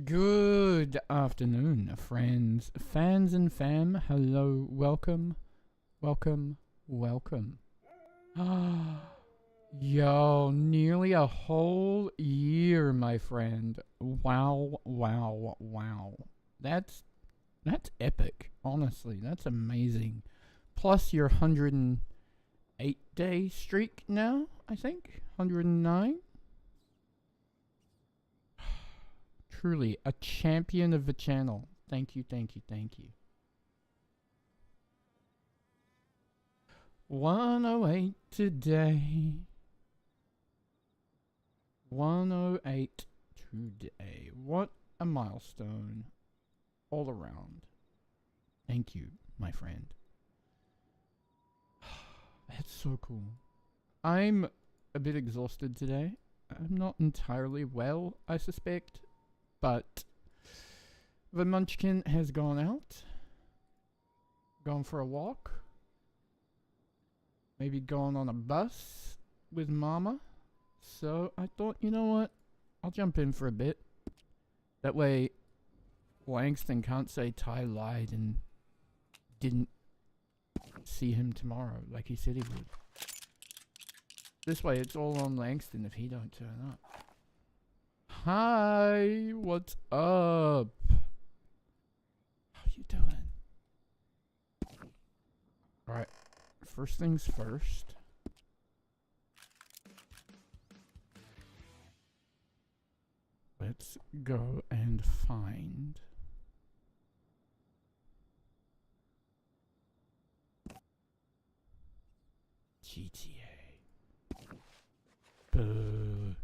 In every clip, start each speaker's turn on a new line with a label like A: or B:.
A: Good afternoon, friends, fans, and fam. Hello, welcome, welcome, welcome. Yo, nearly a whole year, my friend. Wow, wow, wow. That's epic. Honestly, that's amazing. Plus your 108-day streak now, I think. 109. Truly a champion of the channel. Thank you, thank you, thank you. 108 today. 108 today. What a milestone all around. Thank you, my friend. That's so cool. I'm a bit exhausted today. I'm not entirely well, I suspect, but the munchkin has gone out, gone for a walk, maybe gone on a bus with mama. So I thought, you know what? I'll jump in for a bit. That way, Langston can't say Ty lied and didn't see him tomorrow like he said he would. This way, it's all on Langston if he don't turn up. Hi, what's up? How you doing? Alright, first things first. Let's go and find GTA. Boo.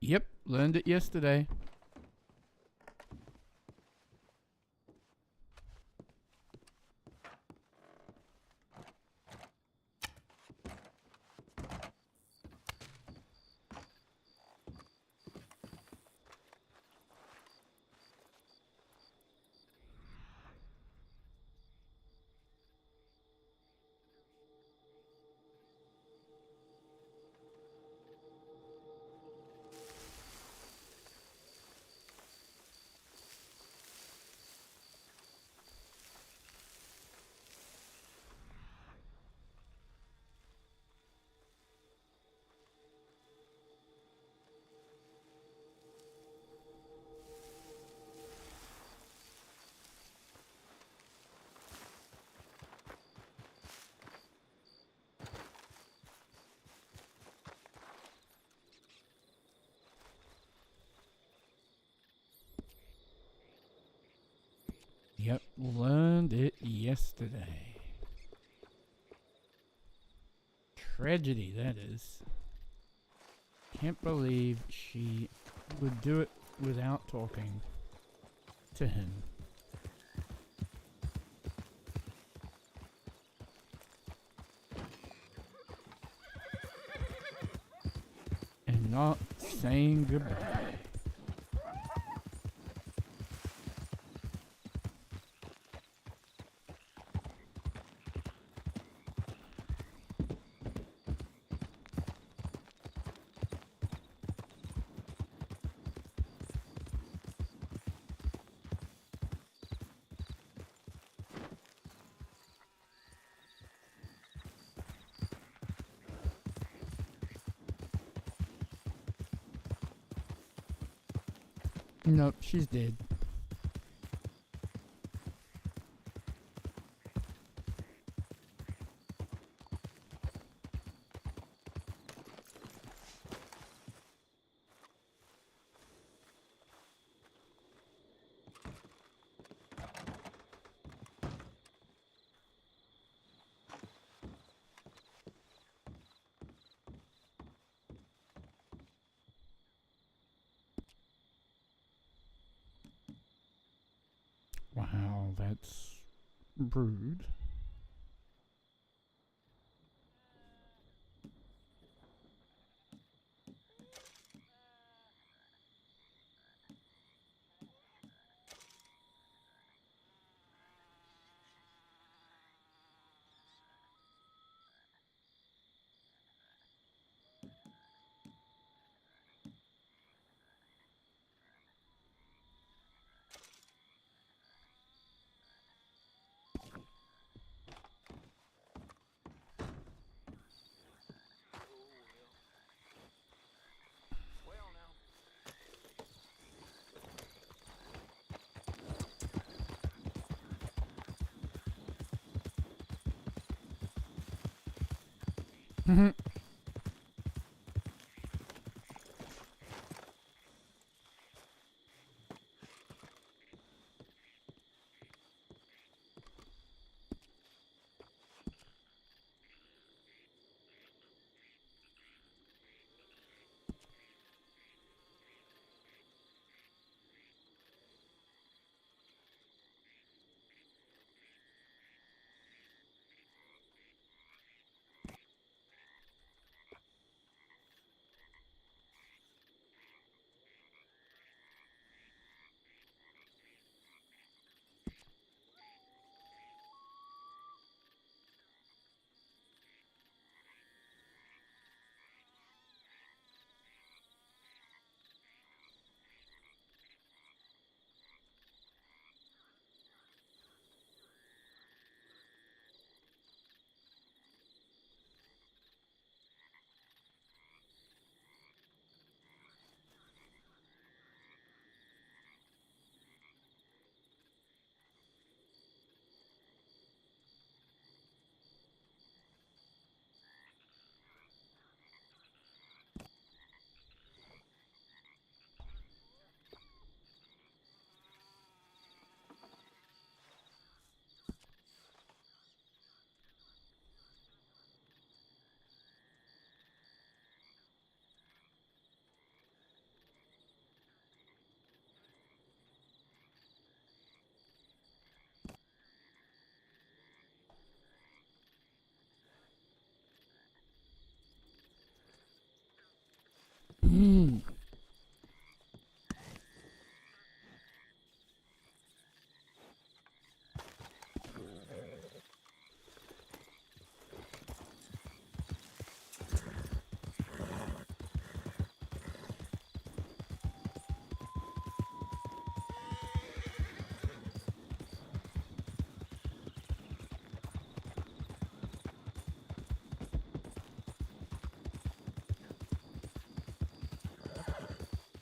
A: Yep, learned it yesterday. Yep, learned it yesterday. Tragedy, that is. Can't believe she would do it without talking to him. And not saying goodbye. Nope, she's dead. Wow, that's rude. Mm.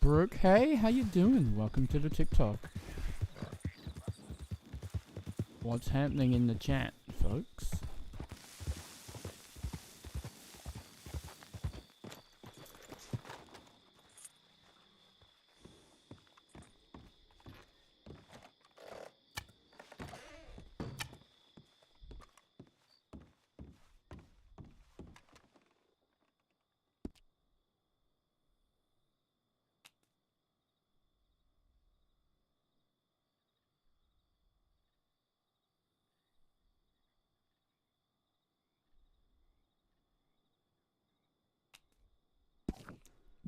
A: Brooke, hey, how you doing? Welcome to the TikTok. What's happening in the chat, folks?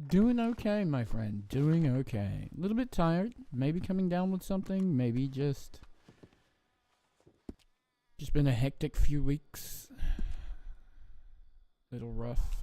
A: Doing okay, my friend. Doing okay. A little bit tired. Maybe coming down with something. Maybe just been a hectic few weeks. Little rough.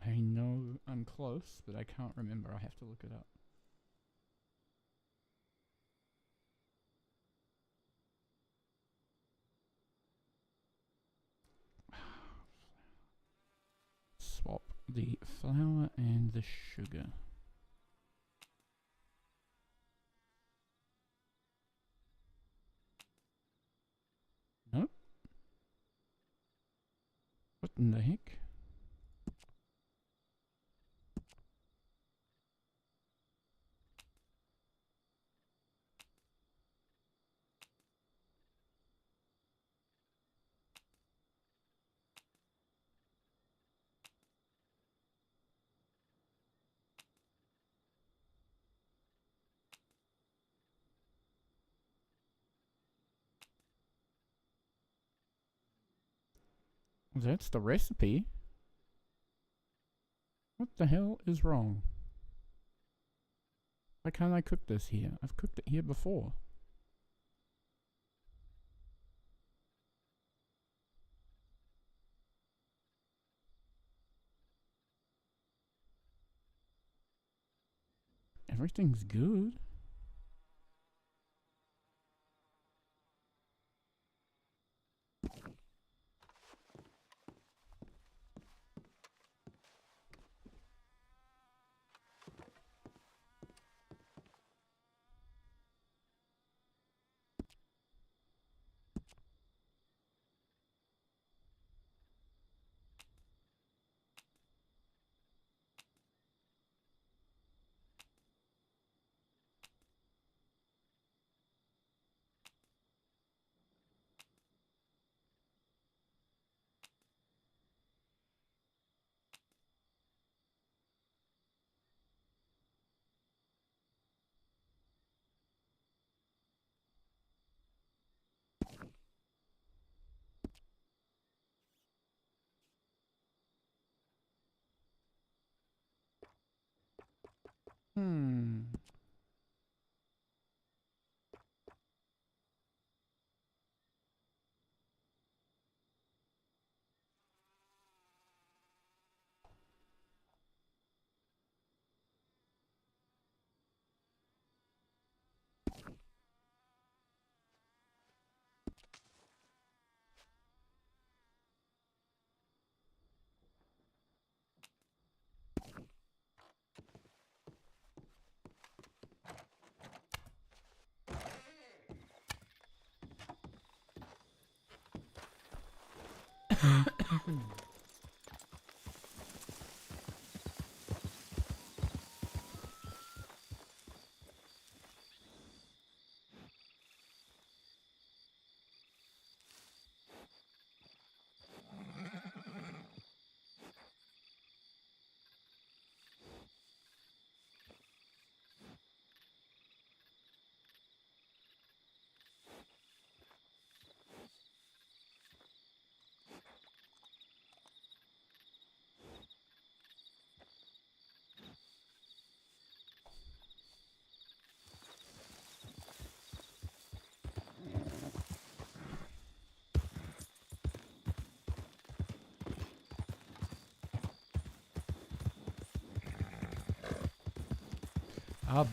A: I know I'm close, but I can't remember. I have to look it up. Swap the flour and the sugar. Nope. What in the heck? That's the recipe. What the hell is wrong? Why can't I cook this here? I've cooked it here before. Everything's good. Hmm.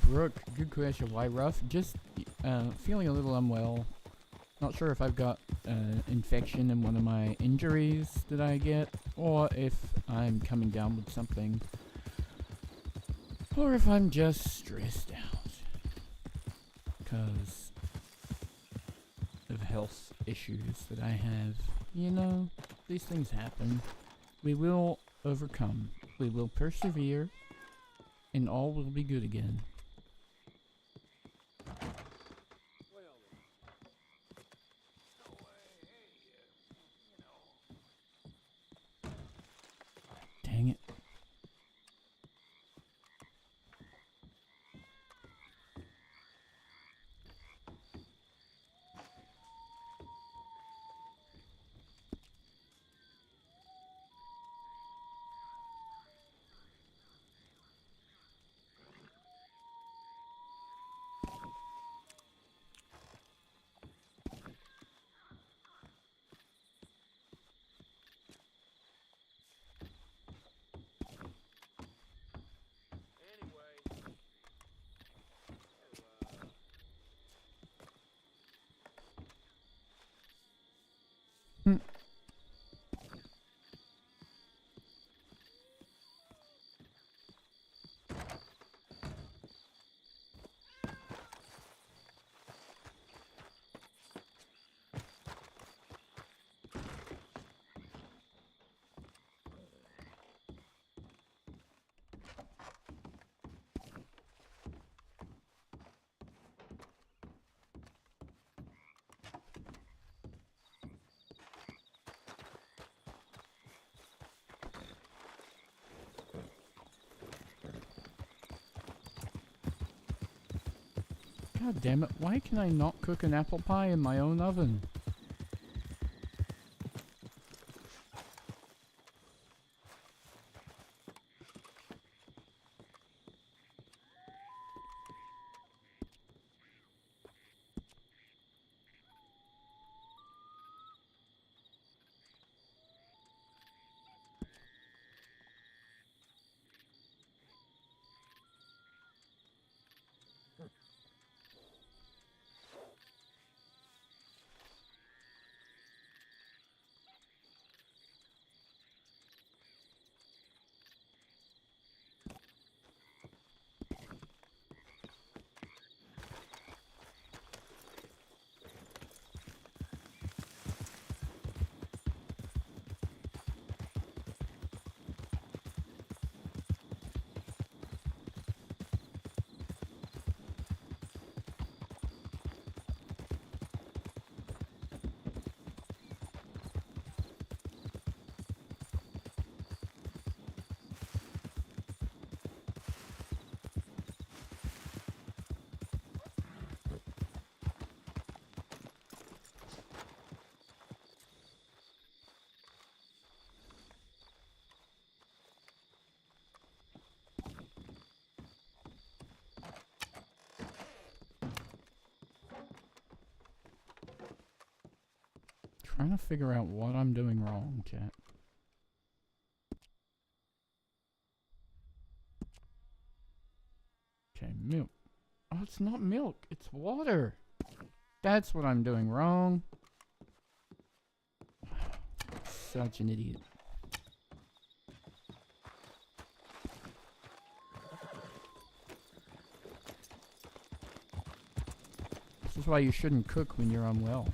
A: Brooke, good question. Why rough? Just feeling a little unwell. Not sure if I've got infection in one of my injuries that I get, or if I'm coming down with something, or if I'm just stressed out because of health issues that I have. You know, these things happen. We will overcome. We will persevere, and all will be good again. Dang it. Hmm. God damn it, why can I not cook an apple pie in my own oven? Trying to figure out what I'm doing wrong, chat. Okay, milk. Oh, it's not milk. It's water. That's what I'm doing wrong. Such an idiot. This is why you shouldn't cook when you're unwell.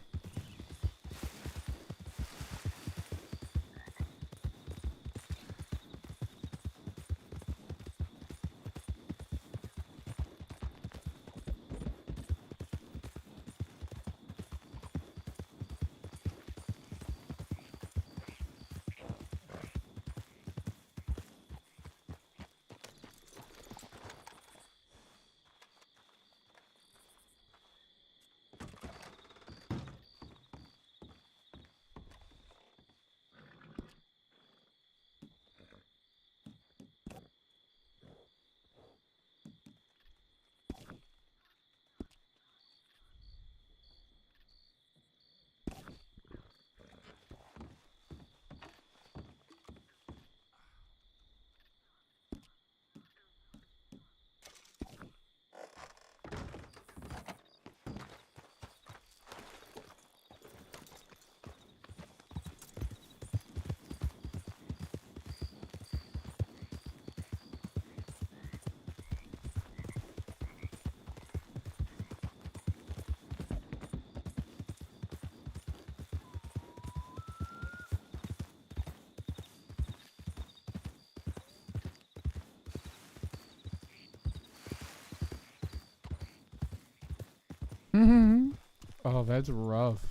A: Oh, that's rough.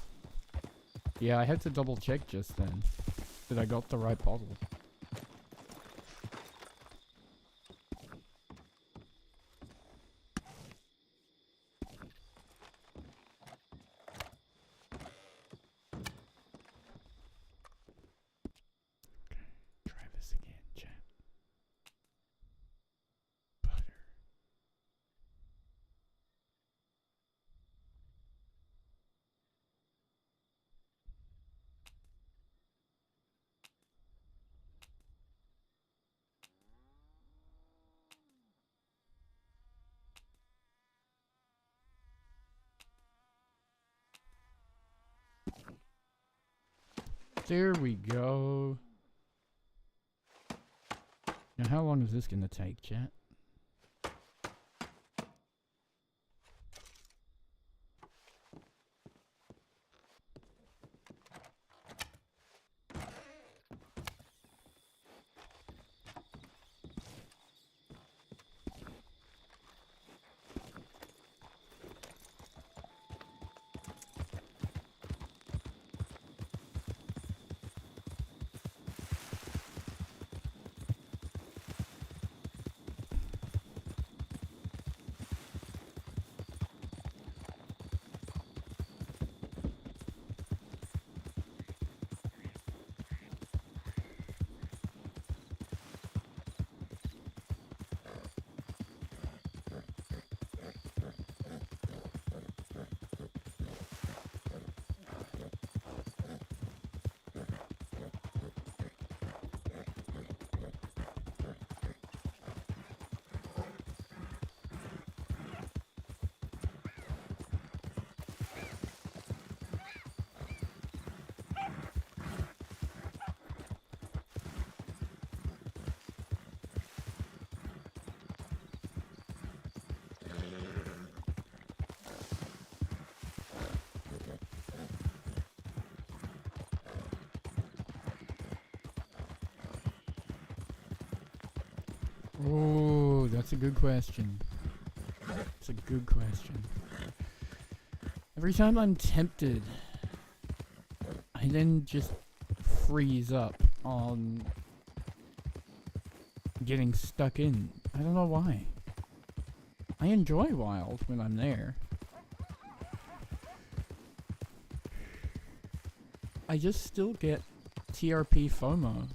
A: Yeah, I had to double check just then that I got the right bottle. Try this again, chat. Butter. There we go. Now, how long is this gonna take, chat? Oh, that's a good question. It's a good question. Every time I'm tempted, I then just freeze up on getting stuck in. I don't know why. I enjoy Wild when I'm there. I just still get TRP FOMO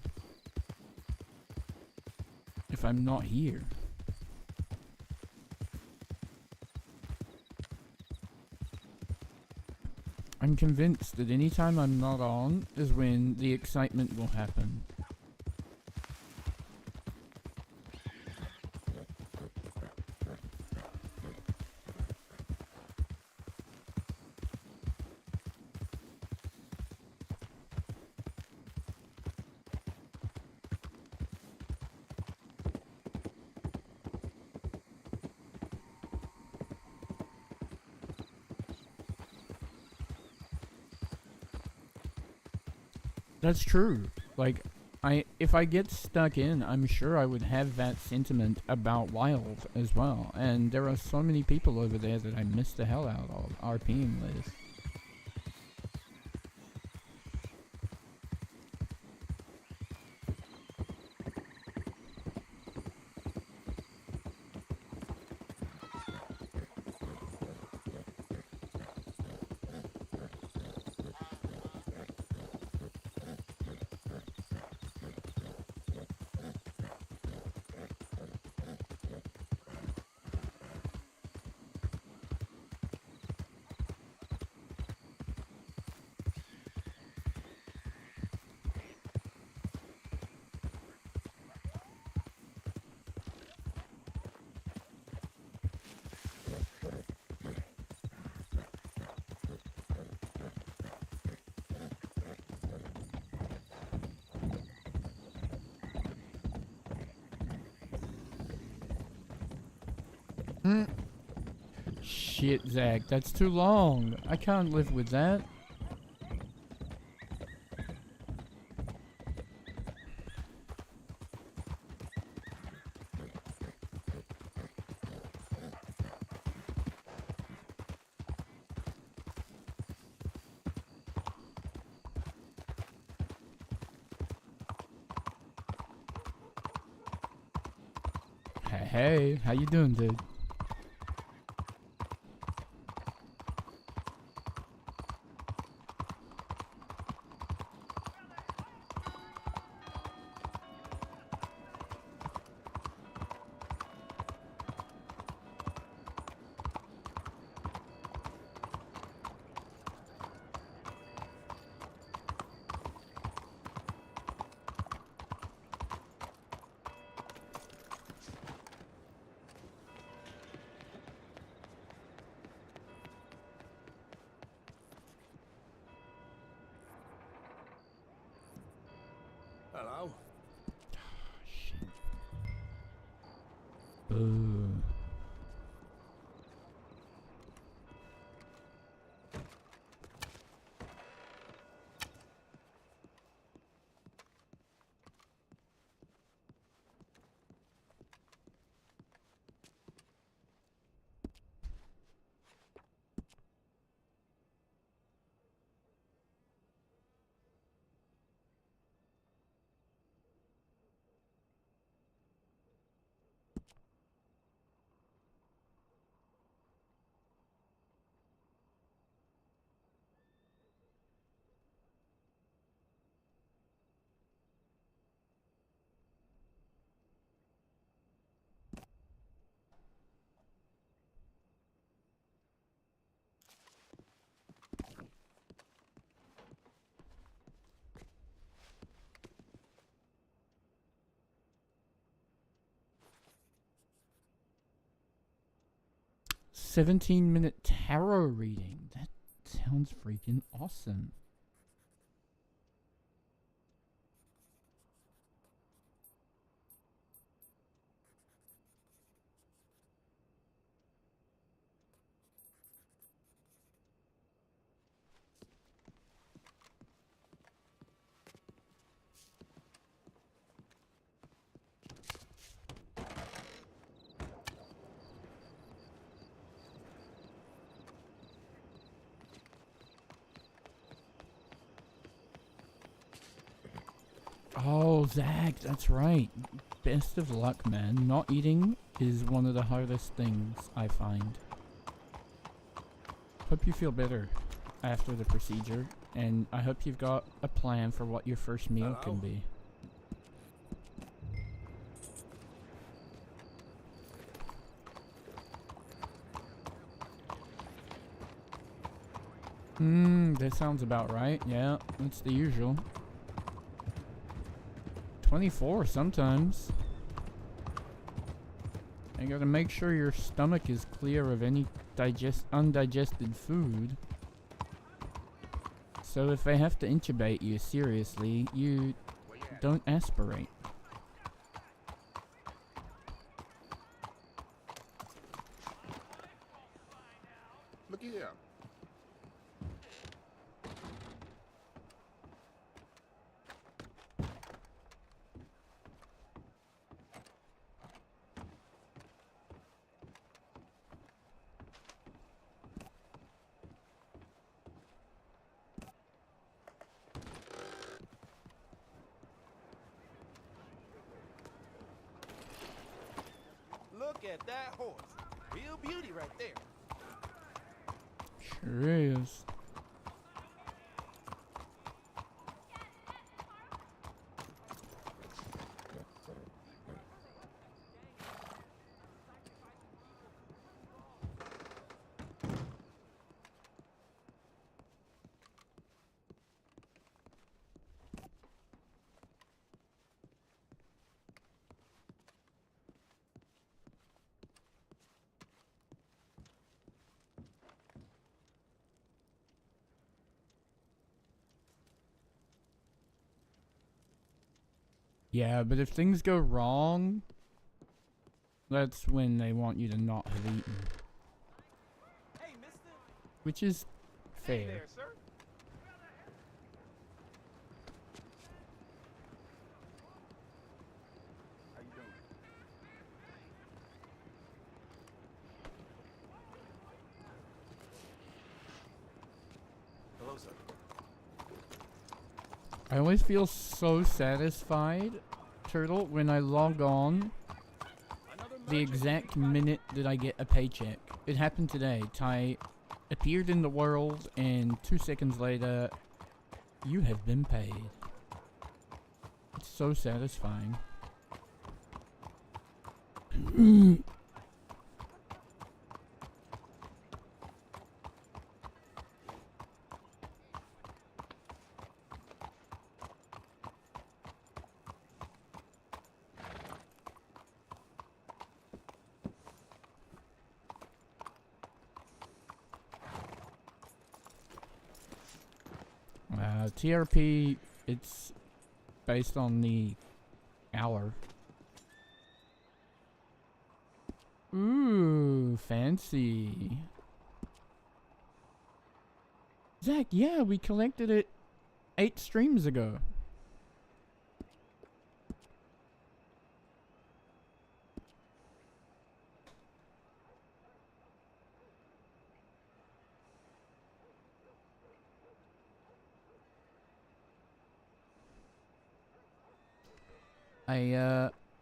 A: if I'm not here. I'm convinced that anytime I'm not on is when the excitement will happen. That's true. Like, if I get stuck in, I'm sure I would have that sentiment about Wild as well. And there are so many people over there that I miss the hell out of RPing with. Shit, Zach, that's too long. I can't live with that. Hey, how you doing, dude?
B: Hello.
A: Shit. Boo. "17-minute tarot reading. That sounds freaking awesome." Oh, Zach, that's right. Best of luck, man. Not eating is one of the hardest things I find. Hope you feel better after the procedure, and I hope you've got a plan for what your first meal can be. That sounds about right. Yeah, that's the usual. 24 sometimes. You gotta make sure your stomach is clear of any undigested food. So if they have to intubate you seriously, you don't aspirate.
B: Look here.
C: Look at that horse. Real beauty right there.
A: Sure is. Yeah, but if things go wrong, that's when they want you to not have eaten.
C: Hey, mister.
A: Which is
C: Hey
A: fair.
C: there, sir. How you doing? Hello, sir.
A: I always feel so satisfied, Turtle, when I log on the exact minute that I get a paycheck. It happened today. Ty appeared in the world, and 2 seconds later, you have been paid. It's so satisfying. TRP, it's based on the hour. Ooh, fancy. Zach, yeah, we collected it 8 streams ago.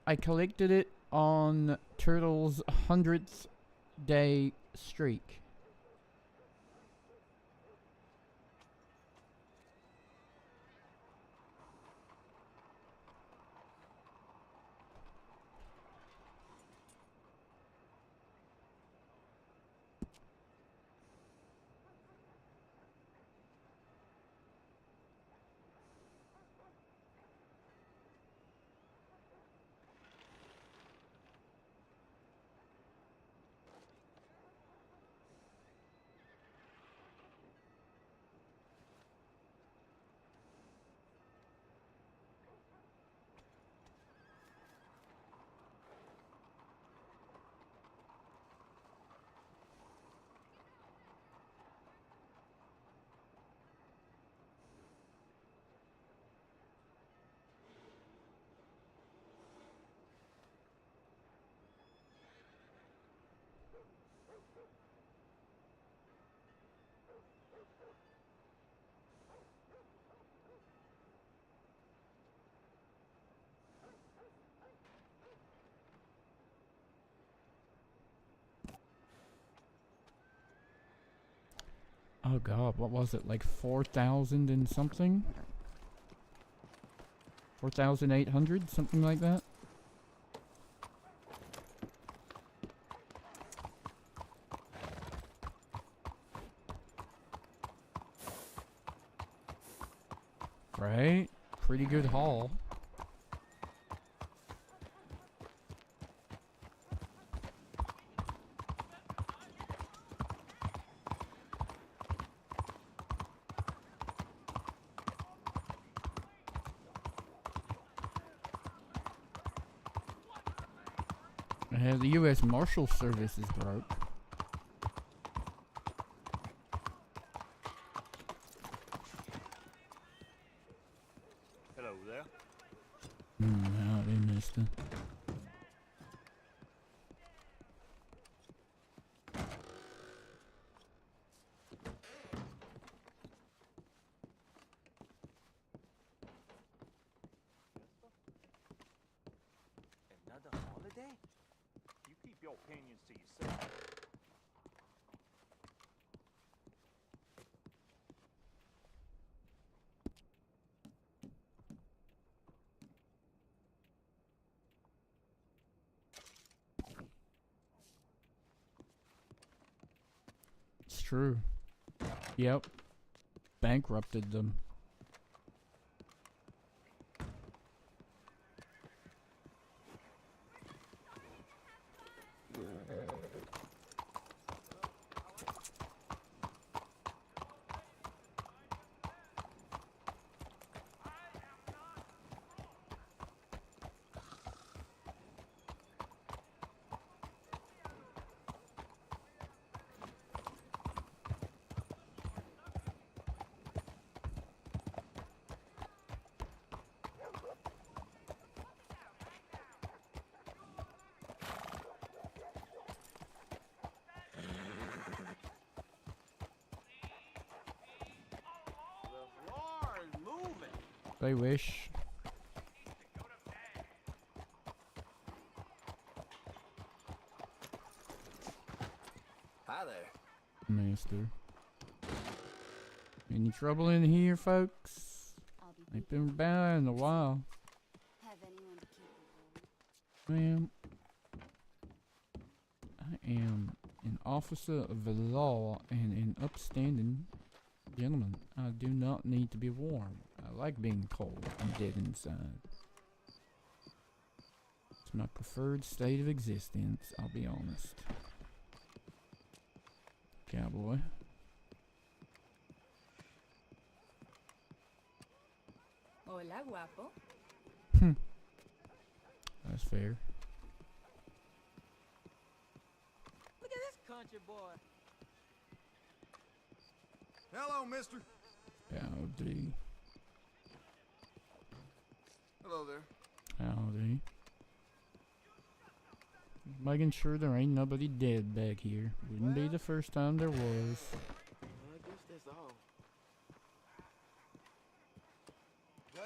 A: I collected it on Turtle's 100th day streak. Oh god, what was it? Like 4,000 and something? 4,800? Something like that? Right? Pretty good haul. The U.S. Marshal Service is broke.
B: Hello there.
A: Howdy, mister.
C: Another holiday?
B: You keep your opinions to yourself.
A: It's true. Yep. Bankrupted them.
C: The floor is moving.
A: They wish.
C: Hi there.
A: Master. Any trouble in here, folks?
D: I'll be
A: Ain't
D: thinking
A: been by in a while.
D: have anyone to keep me warm.
A: Ma'am, I am an officer of the law and an upstanding gentleman. I do not need to be warm. I like being cold and dead inside. It's my preferred state of existence, I'll be honest. Cowboy.
D: Hola, guapo.
A: That's fair.
C: Look at this country boy.
B: Hello, mister.
A: Howdy.
B: Hello there.
A: Howdy. Making sure there ain't nobody dead back here. Wouldn't be the first time there was.
C: I guess that's all. Well,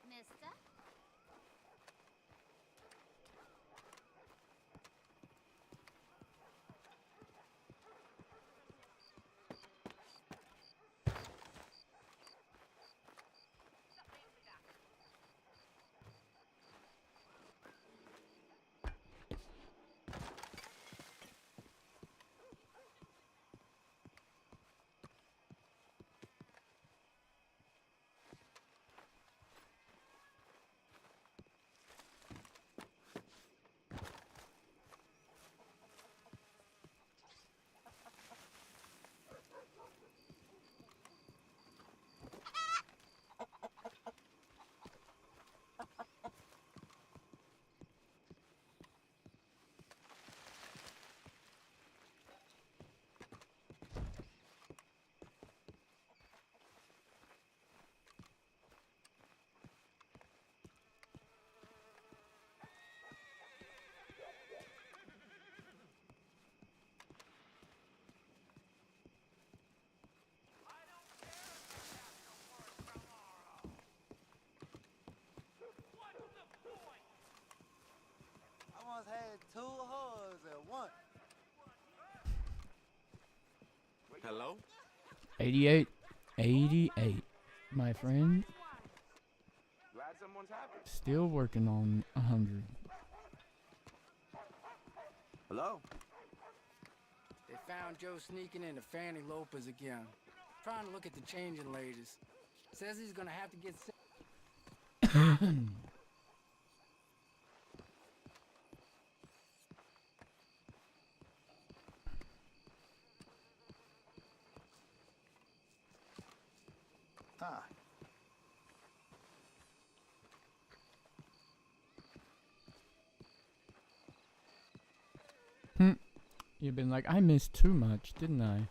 D: Mister?
E: had two whores at once.
C: Hello?
A: 88. 88. My friend.
C: Glad someone's happy.
A: Still working on 100.
C: Hello?
F: They found Joe sneaking into Fanny Lopez again. Trying to look at the changing ladies. Says he's gonna have to get sick.
E: Huh.
A: You've been like, I missed too much, didn't I?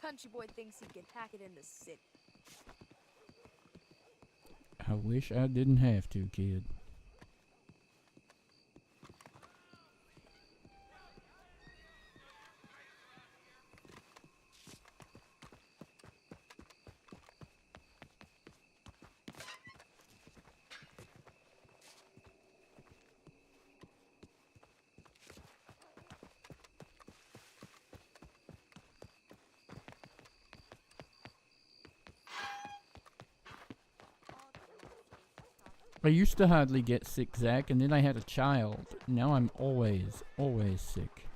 G: Country boy thinks he can hack it in the city.
A: I wish I didn't have to, kid. I used to hardly get sick, Zach, and then I had a child. Now I'm always, always sick.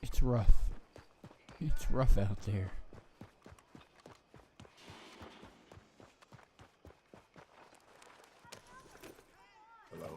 A: It's rough. It's rough out there.
C: Hello?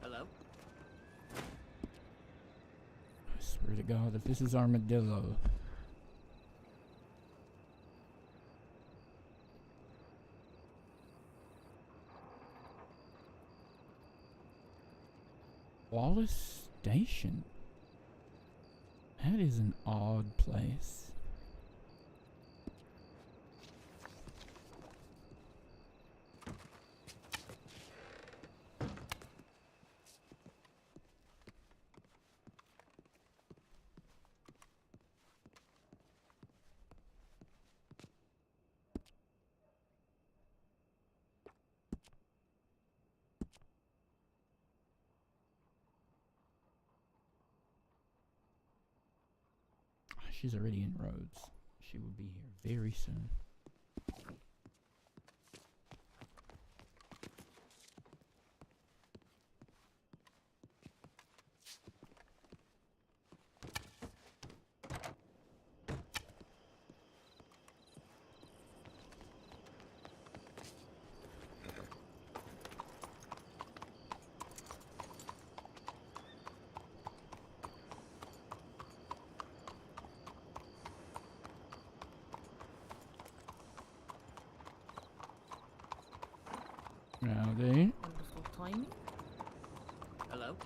F: Hello?
A: I swear to God, if this is Armadillo. Wallace Station. That is an odd place. She's already in Rhodes. She will be here very soon. Howdy.
H: Wonderful timing. Hello.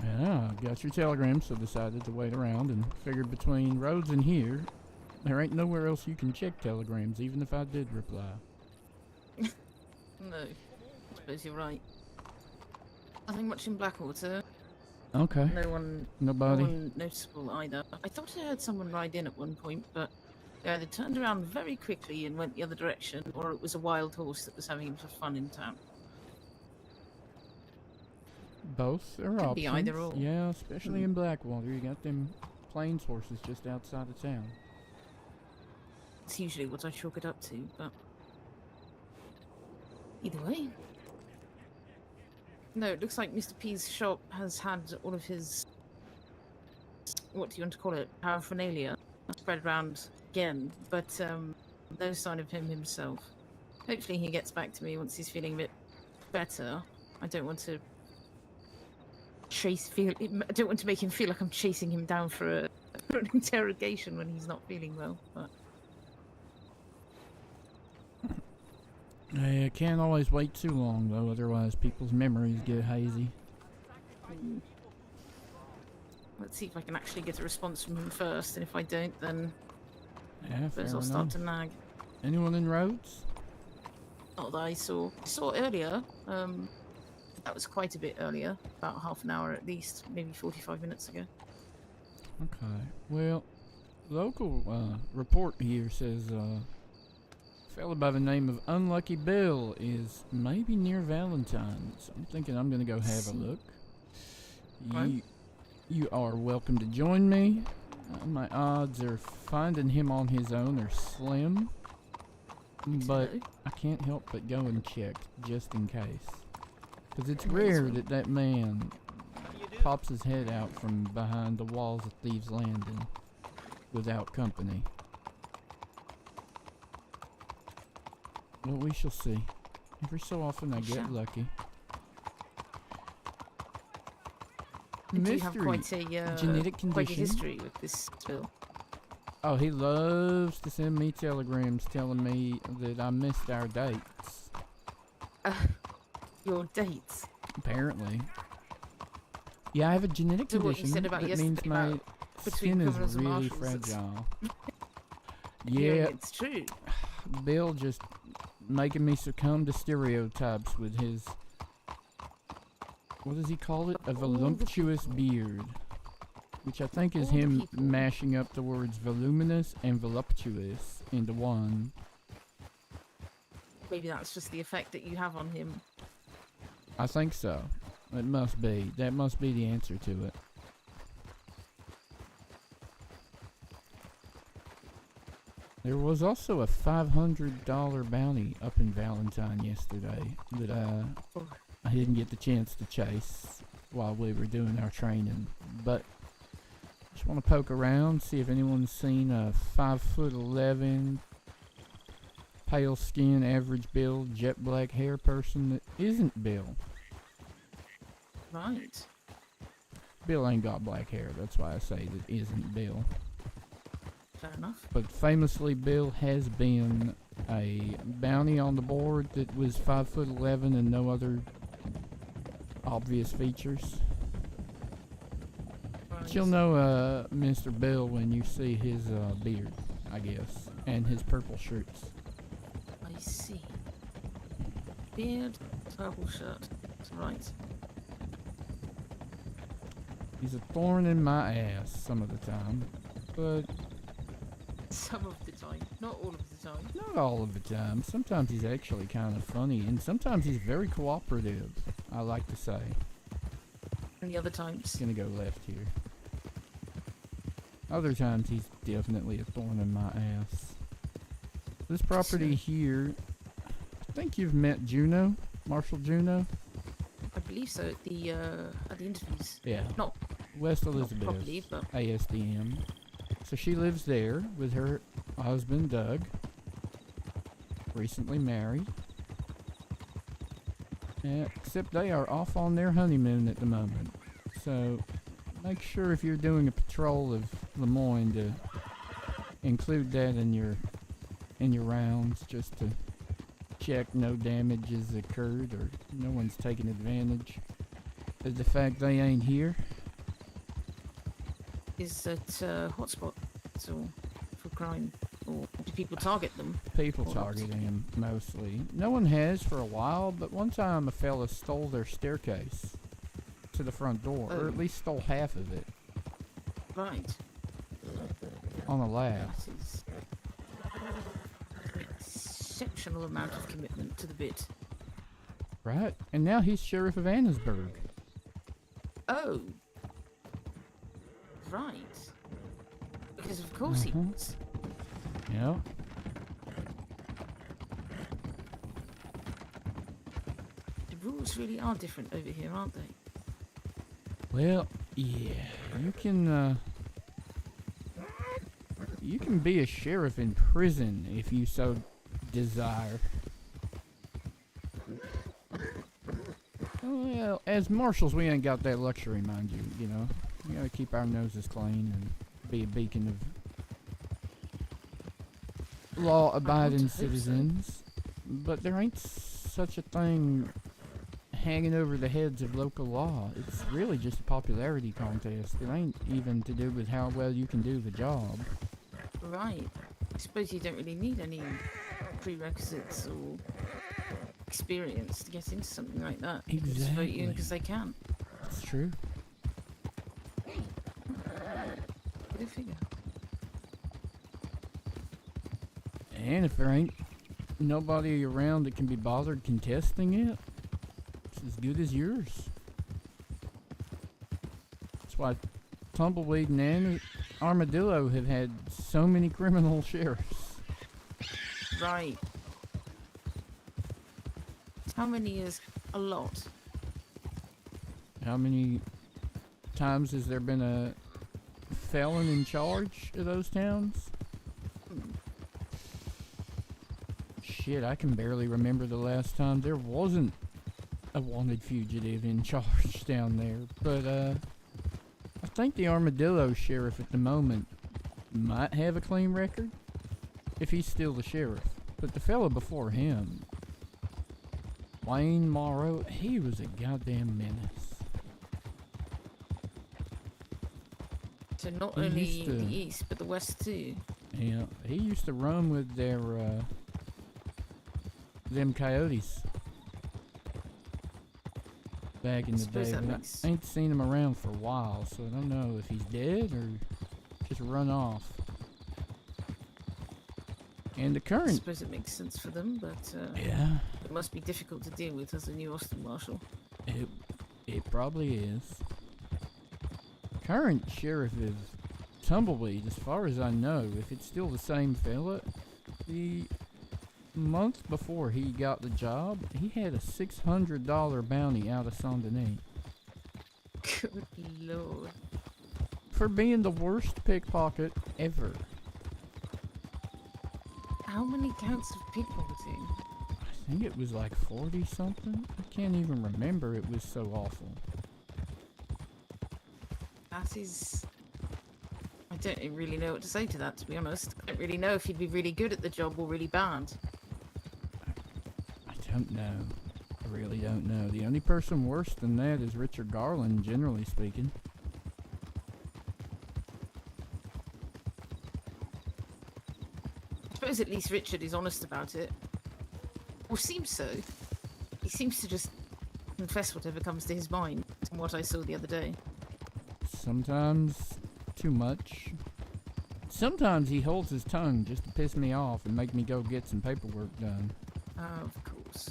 A: Yeah, got your telegram, so decided to wait around and figured between Rhodes and here, there ain't nowhere else you can check telegrams, even if I did reply.
H: No, I suppose you're right. Nothing much in Blackwater.
A: Okay.
H: Nobody. No one noticeable either. I thought I heard someone ride in at one point, but they either turned around very quickly and went the other direction, or it was a wild horse that was having him for fun in town.
A: Both are
H: Could
A: options.
H: be either or.
A: Yeah, especially in Blackwater. You got them plains horses just outside of town.
H: It's usually what I chalk it up to, but either way. No, it looks like Mr. P's shop has had all of his, what do you want to call it, paraphernalia spread around again, but no sign of him himself. Hopefully he gets back to me once he's feeling a bit better. I don't want to I don't want to make him feel like I'm chasing him down for an interrogation when he's not feeling well, but
A: I can't always wait too long, though, otherwise people's memories get hazy.
H: let's see if I can actually get a response from him first, and if I don't, then
A: Yeah, fair
H: I'll start to nag.
A: Anyone in Rhodes?
H: Not that I saw earlier. That was quite a bit earlier, about half an hour at least, maybe 45 minutes ago.
A: Okay. Well, local report here says a fella by the name of Unlucky Bill is maybe near Valentine. So I'm thinking I'm gonna go have a look. You are welcome to join me. My odds of finding him on his own are slim, but I can't help but go and check just in case. Because it's rare that man pops his head out from behind the walls of Thieves' Landing without company. Well, we shall see. Every so often I get lucky.
H: Do you have quite a
A: genetic condition.
H: quite a history with this Bill?
A: Oh, he loves to send me telegrams telling me that I missed our dates.
H: Your dates?
A: Apparently. Yeah, I have a genetic
H: So what you
A: condition
H: said about
A: that means my
H: about
A: skin is
H: criminals and
A: really
H: marshals, it's-
A: fragile.
H: Yeah,
A: Yeah,
H: it's true.
A: Bill just making me succumb to stereotypes with his, what does he call it? A voluptuous beard. Which I think is
H: All the
A: him
H: people.
A: mashing up the words voluminous and voluptuous into one.
H: Maybe that's just the effect that you have on him.
A: I think so. It must be. That must be the answer to it. There was also a $500 bounty up in Valentine yesterday that I didn't get the chance to chase while we were doing our training. But just want to poke around, see if anyone's seen a 5'11", pale skin, average build, jet black hair person that isn't Bill.
H: Right.
A: Bill ain't got black hair, that's why I say that isn't Bill.
H: Fair enough.
A: But famously, Bill has been a bounty on the board that was 5'11" and no other obvious features.
H: Right.
A: You'll know Mr. Bill when you see his beard, I guess, and his purple shirts.
H: I see. Beard, purple shirt. Right.
A: He's a thorn in my ass some of the time, but
H: Some of the time, not all of the time.
A: not all of the time. Sometimes he's actually kind of funny, and sometimes he's very cooperative, I like to say.
H: And the other times.
A: Gonna go left here. Other times he's definitely a thorn in my ass. This property here, I think you've met Juno, Marshall Juno.
H: I believe so at the interviews.
A: Yeah.
H: Not
A: West
H: not
A: Elizabeth,
H: properly, but
A: ASDM. So she lives there with her husband Doug, recently married. Except they are off on their honeymoon at the moment. So make sure if you're doing a patrol of Lemoyne to include that in your rounds, just to check no damage has occurred or no one's taking advantage of the fact they ain't here.
H: is that hotspot so for crime, or do people target them?
A: People
H: Or
A: target him mostly. No one has for a while, but one time a fella stole their staircase to the front door, or at
H: Oh.
A: least stole half of it
H: Right.
A: on a lab.
H: That is an exceptional amount of commitment to the bit.
A: Right? And now he's sheriff of Annesburg.
H: Oh. Right. Because of course he
A: Mhm.
H: was.
A: Yeah.
H: The rules really are different over here, aren't they?
A: Well, yeah. You can be a sheriff in prison if you so desire. Well, as marshals, we ain't got that luxury, mind you. You know, we gotta keep our noses clean and be a beacon of law-abiding
H: hope so.
A: citizens. But there ain't such a thing hanging over the heads of local law. It's really just a popularity contest. It ain't even to do with how well you can do the job.
H: Right. I suppose you don't really need any prerequisites or experience to get into something like that. They just vote you in
A: Exactly.
H: because they can.
A: It's true.
H: Go figure.
A: And if there ain't nobody around that can be bothered contesting it, it's as good as yours. That's why Tumbleweed and Armadillo have had so many criminal sheriffs.
H: Right. How many is a lot?
A: How many times has there been a felon in charge of those towns? Shit, I can barely remember the last time there wasn't a wanted fugitive in charge down there. But, I think the Armadillo sheriff at the moment might have a clean record, if he's still the sheriff. But the fella before him, Wayne Morrow, he was a goddamn menace.
H: So not
A: He
H: only
A: used to-
H: the east, but the west too.
A: Yeah, he used to run with their, them coyotes back in
H: I
A: the
H: suppose
A: day.
H: that
A: But
H: makes-
A: I ain't seen him around for a while, so I don't know if he's dead or just run off. And the
H: I
A: current,
H: suppose it makes sense for them, but
A: yeah,
H: it must be difficult to deal with as a new Austin Marshal.
A: it probably is. Current sheriff of Tumbleweed, as far as I know, if it's still the same fella, the month before he got the job, he had a $600 bounty out of Saint Denis
H: Good lord.
A: for being the worst pickpocket ever.
H: How many counts of pickpocketing?
A: I think it was like 40 something. I can't even remember. It was so awful.
H: That is... I don't really know what to say to that, to be honest. I don't really know if he'd be really good at the job or really bad.
A: I don't know. I really don't know. The only person worse than that is Richard Garland, generally speaking.
H: suppose at least Richard is honest about it. Or seems so. He seems to just confess whatever comes to his mind, from what I saw the other day.
A: Sometimes too much. Sometimes he holds his tongue just to piss me off and make me go get some paperwork done.
H: Of course.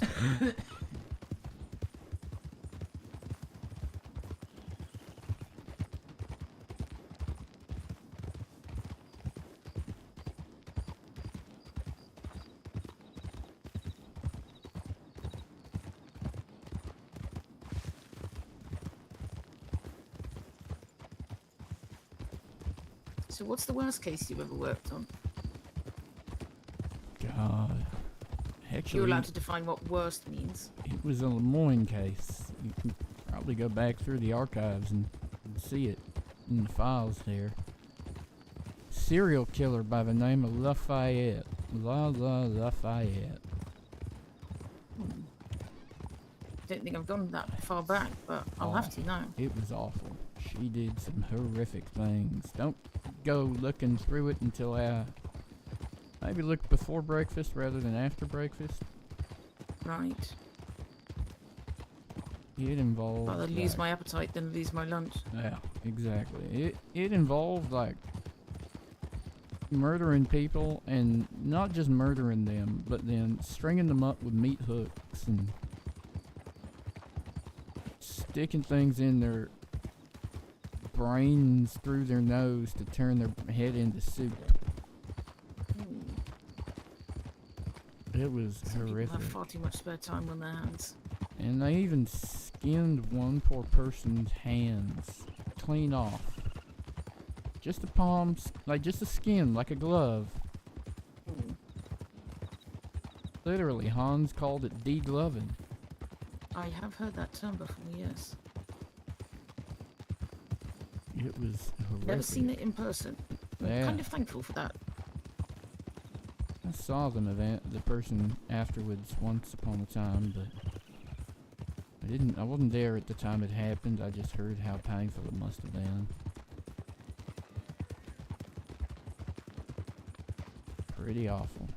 H: So what's the worst case you've ever worked on?
A: God. Actually,
H: You're allowed to define what worst means.
A: it was a Lemoyne case. You can probably go back through the archives and see it in the files there. Serial killer by the name of Lafayette. Lafayette.
H: Don't think I've gone that far back, but I'll have to now.
A: It was awful. She did some horrific things. Don't go looking through it until maybe look before breakfast rather than after breakfast.
H: Right.
A: It involved
H: Rather lose my appetite than lose my lunch.
A: Yeah, exactly. It involved like murdering people, and not just murdering them, but then stringing them up with meat hooks and sticking things in their brains through their nose to turn their head into soup. It was
H: Some people
A: horrific.
H: have far too much spare time on their hands.
A: And they even skinned one poor person's hands clean off. Just the palms, like just the skin, like a glove. Literally, Hans called it degloving.
H: I have heard that term before, yes.
A: It was horrific.
H: Never seen it in person. I'm
A: Yeah.
H: kind of thankful for that.
A: I saw the person afterwards once upon a time, but I wasn't there at the time it happened. I just heard how painful it must have been. Pretty awful.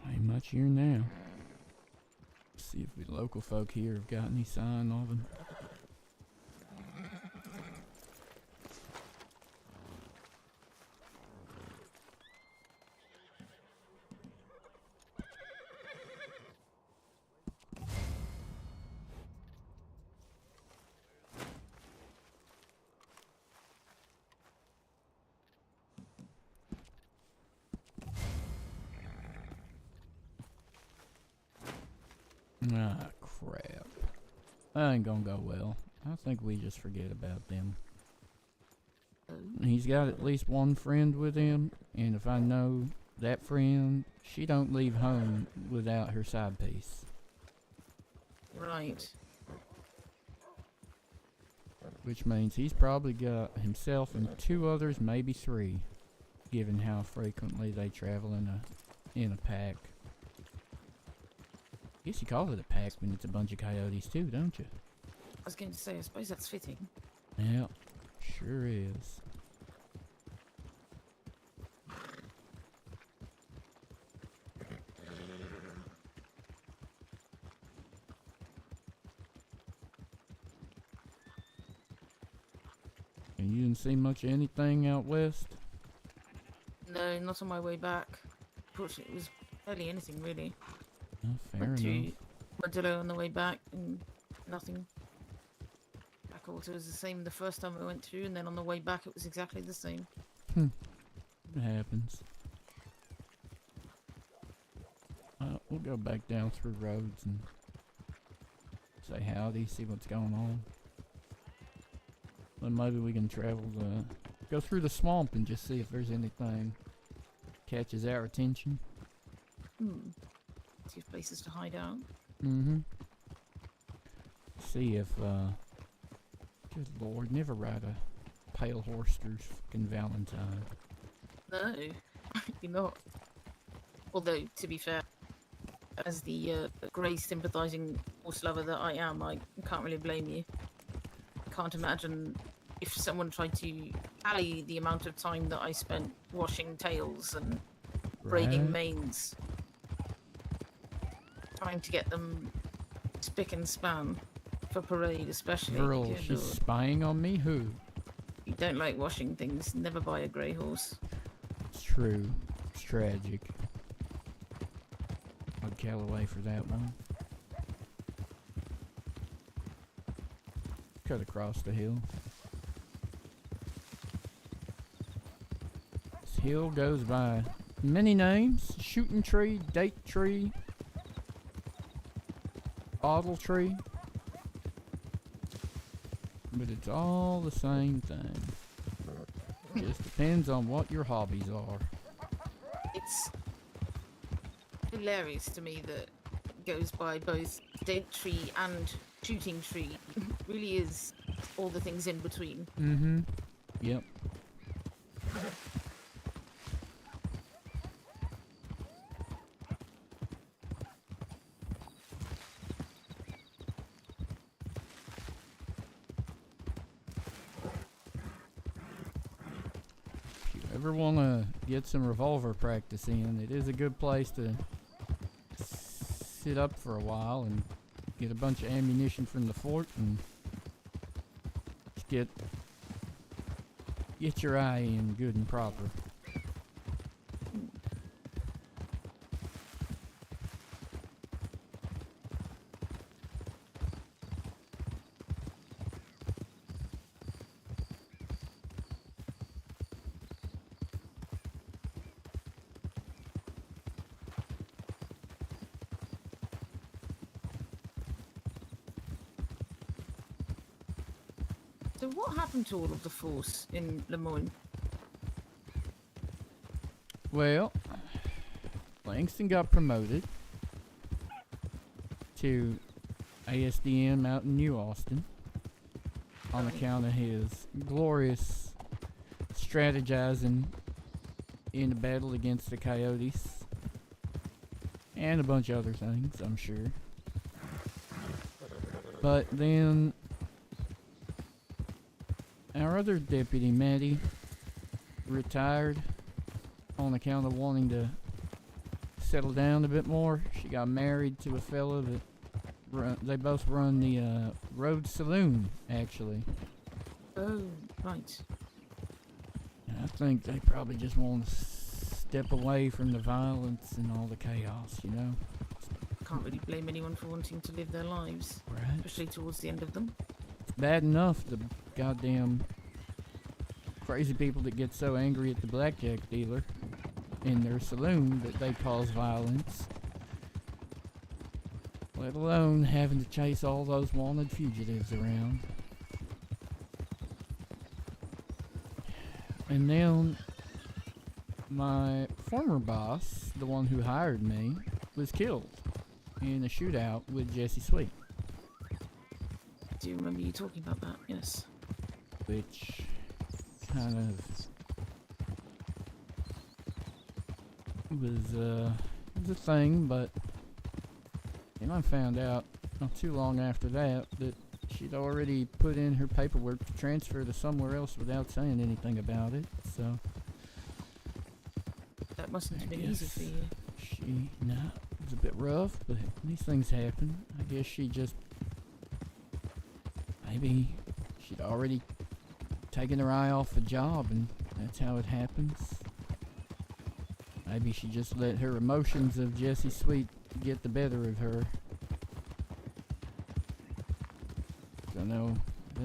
A: Ain't much here now. See if the local folk here have got any sign of him. Ah, crap. That ain't gonna go well. I think we just forget about them. He's got at least one friend with him, and if I know that friend, she don't leave home without her side piece.
H: Right.
A: Which means he's probably got himself and two others, maybe three, given how frequently they travel in a pack. I guess you call it a pack when it's a bunch of coyotes too, don't you?
H: I was going to say, I suppose that's fitting.
A: Yeah, sure is. And you didn't see much of anything out west?
H: No, not on my way back. Fortunately, it was barely anything, really.
A: Oh, fair
H: Went
A: enough.
H: to Modillo on the way back, and nothing. Backwater was the same the first time I went through, and then on the way back it was exactly the same.
A: It happens. We'll go back down through roads and say howdy, see what's going on. Then maybe we can go through the swamp and just see if there's anything catches our attention.
H: See if places to hide out.
A: See if, good lord, never ride a pale horse through fucking Valentine.
H: No, you're not. Although, to be fair, as the grey sympathising horse lover that I am, I can't really blame you. Can't imagine if someone tried to tally the amount of time that I spent washing tails and braiding manes, trying to get them spick and span for parade, especially.
A: Girl, she's spying on me? Who?
H: You don't like washing things, never buy a grey horse.
A: It's true. It's tragic. I'd Callaway for that one. Cut across the hill. This hill goes by many names. Shooting tree, date tree, bottle tree. But it's all the same thing. Just depends on what your hobbies are.
H: It's hilarious to me that it goes by both date tree and shooting tree. Really is all the things in between.
A: Yep. Ever want to get some revolver practice in, it is a good place to sit up for a while and get a bunch of ammunition from the fort and just get your eye in good and proper.
H: So what happened to all of the force in Lemoyne?
A: Well, Langston got promoted to ASDM out in New Austin on account of his glorious strategizing in the battle against the coyotes and a bunch of other things, I'm sure. But then our other deputy, Maddie, retired on account of wanting to settle down a bit more. She got married to a fella that they both run the Road Saloon, actually.
H: Oh, right.
A: And I think they probably just want to step away from the violence and all the chaos, you know?
H: Can't really blame anyone for wanting to live their lives,
A: Right.
H: especially towards the end of them.
A: Bad enough the goddamn crazy people that get so angry at the blackjack dealer in their saloon that they cause violence, let alone having to chase all those wanted fugitives around. And then my former boss, the one who hired me, was killed in a shootout with Jesse Sweet.
H: Do you remember you talking about that? Yes.
A: Which kind of was a thing, but then I found out not too long after that she'd already put in her paperwork to transfer to somewhere else without saying anything about it, so
H: That mustn't have
A: I
H: been easy
A: guess
H: for you.
A: it was a bit rough, but these things happen. I guess she just, maybe she'd already taken her eye off the job and that's how it happens. Maybe she just let her emotions of Jesse Sweet get the better of her. Don't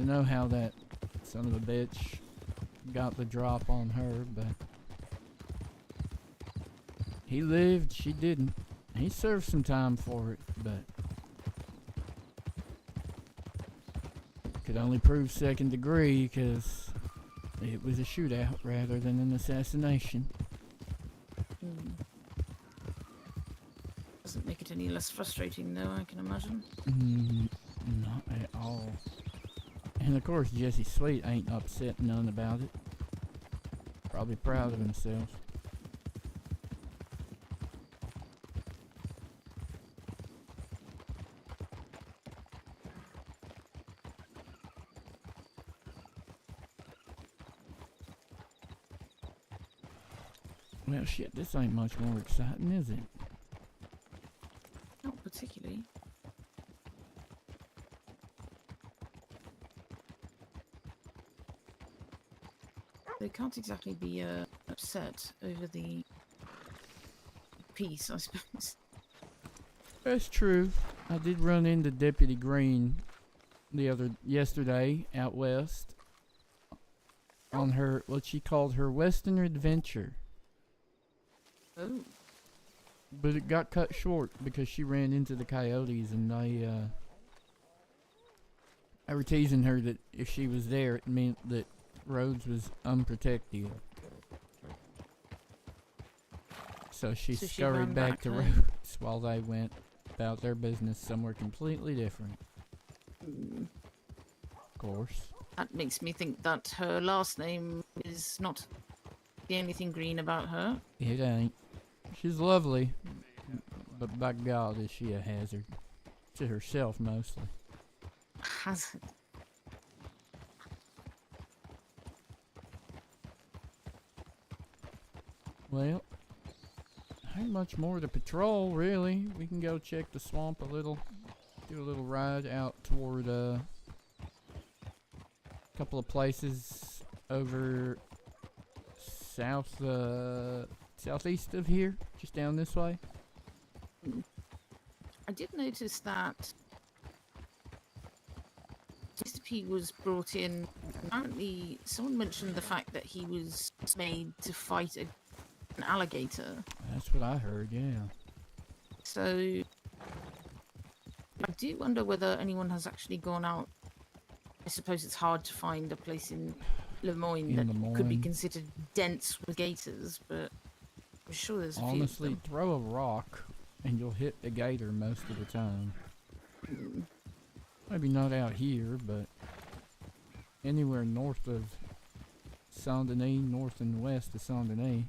A: know how that son of a bitch got the drop on her, but he lived, she didn't. He served some time for it, but could only prove second degree because it was a shootout rather than an assassination.
H: Doesn't make it any less frustrating, though, I can imagine.
A: Not at all. And of course, Jesse Sweet ain't upset none about it. Probably proud of himself. Well, shit, this ain't much more exciting, is it?
H: Not particularly. They can't exactly be upset over the peace, I suppose.
A: That's true. I did run into Deputy Green yesterday out west on her, what she called her Western adventure.
H: Oh.
A: But it got cut short because she ran into the coyotes and they were teasing her that if she was there it meant that Rhodes was unprotected. So she
H: So she
A: scurried
H: ran
A: back
H: back
A: to
H: home.
A: Rhodes while they went about their business somewhere completely different. Of course.
H: That makes me think that her last name is not the only thing green about her.
A: It ain't. She's lovely, but by God is she a hazard. To herself mostly.
H: Hazard.
A: Well, ain't much more to patrol, really. We can go check the swamp a little. Do a little ride out toward a couple of places over southeast of here, just down this way.
H: I did notice that Mr. P was brought in. Apparently, someone mentioned the fact that he was made to fight an alligator.
A: That's what I heard, yeah.
H: So, I do wonder whether anyone has actually gone out. I suppose it's hard to find a place in Lemoyne
A: In
H: that could be
A: Lemoyne.
H: considered dense with gators, but I'm sure there's a
A: Honestly,
H: few of
A: throw a rock and you'll hit a gator most of the time.
H: them.
A: Maybe not out here, but anywhere north of Saint Denis, north and west of Saint Denis.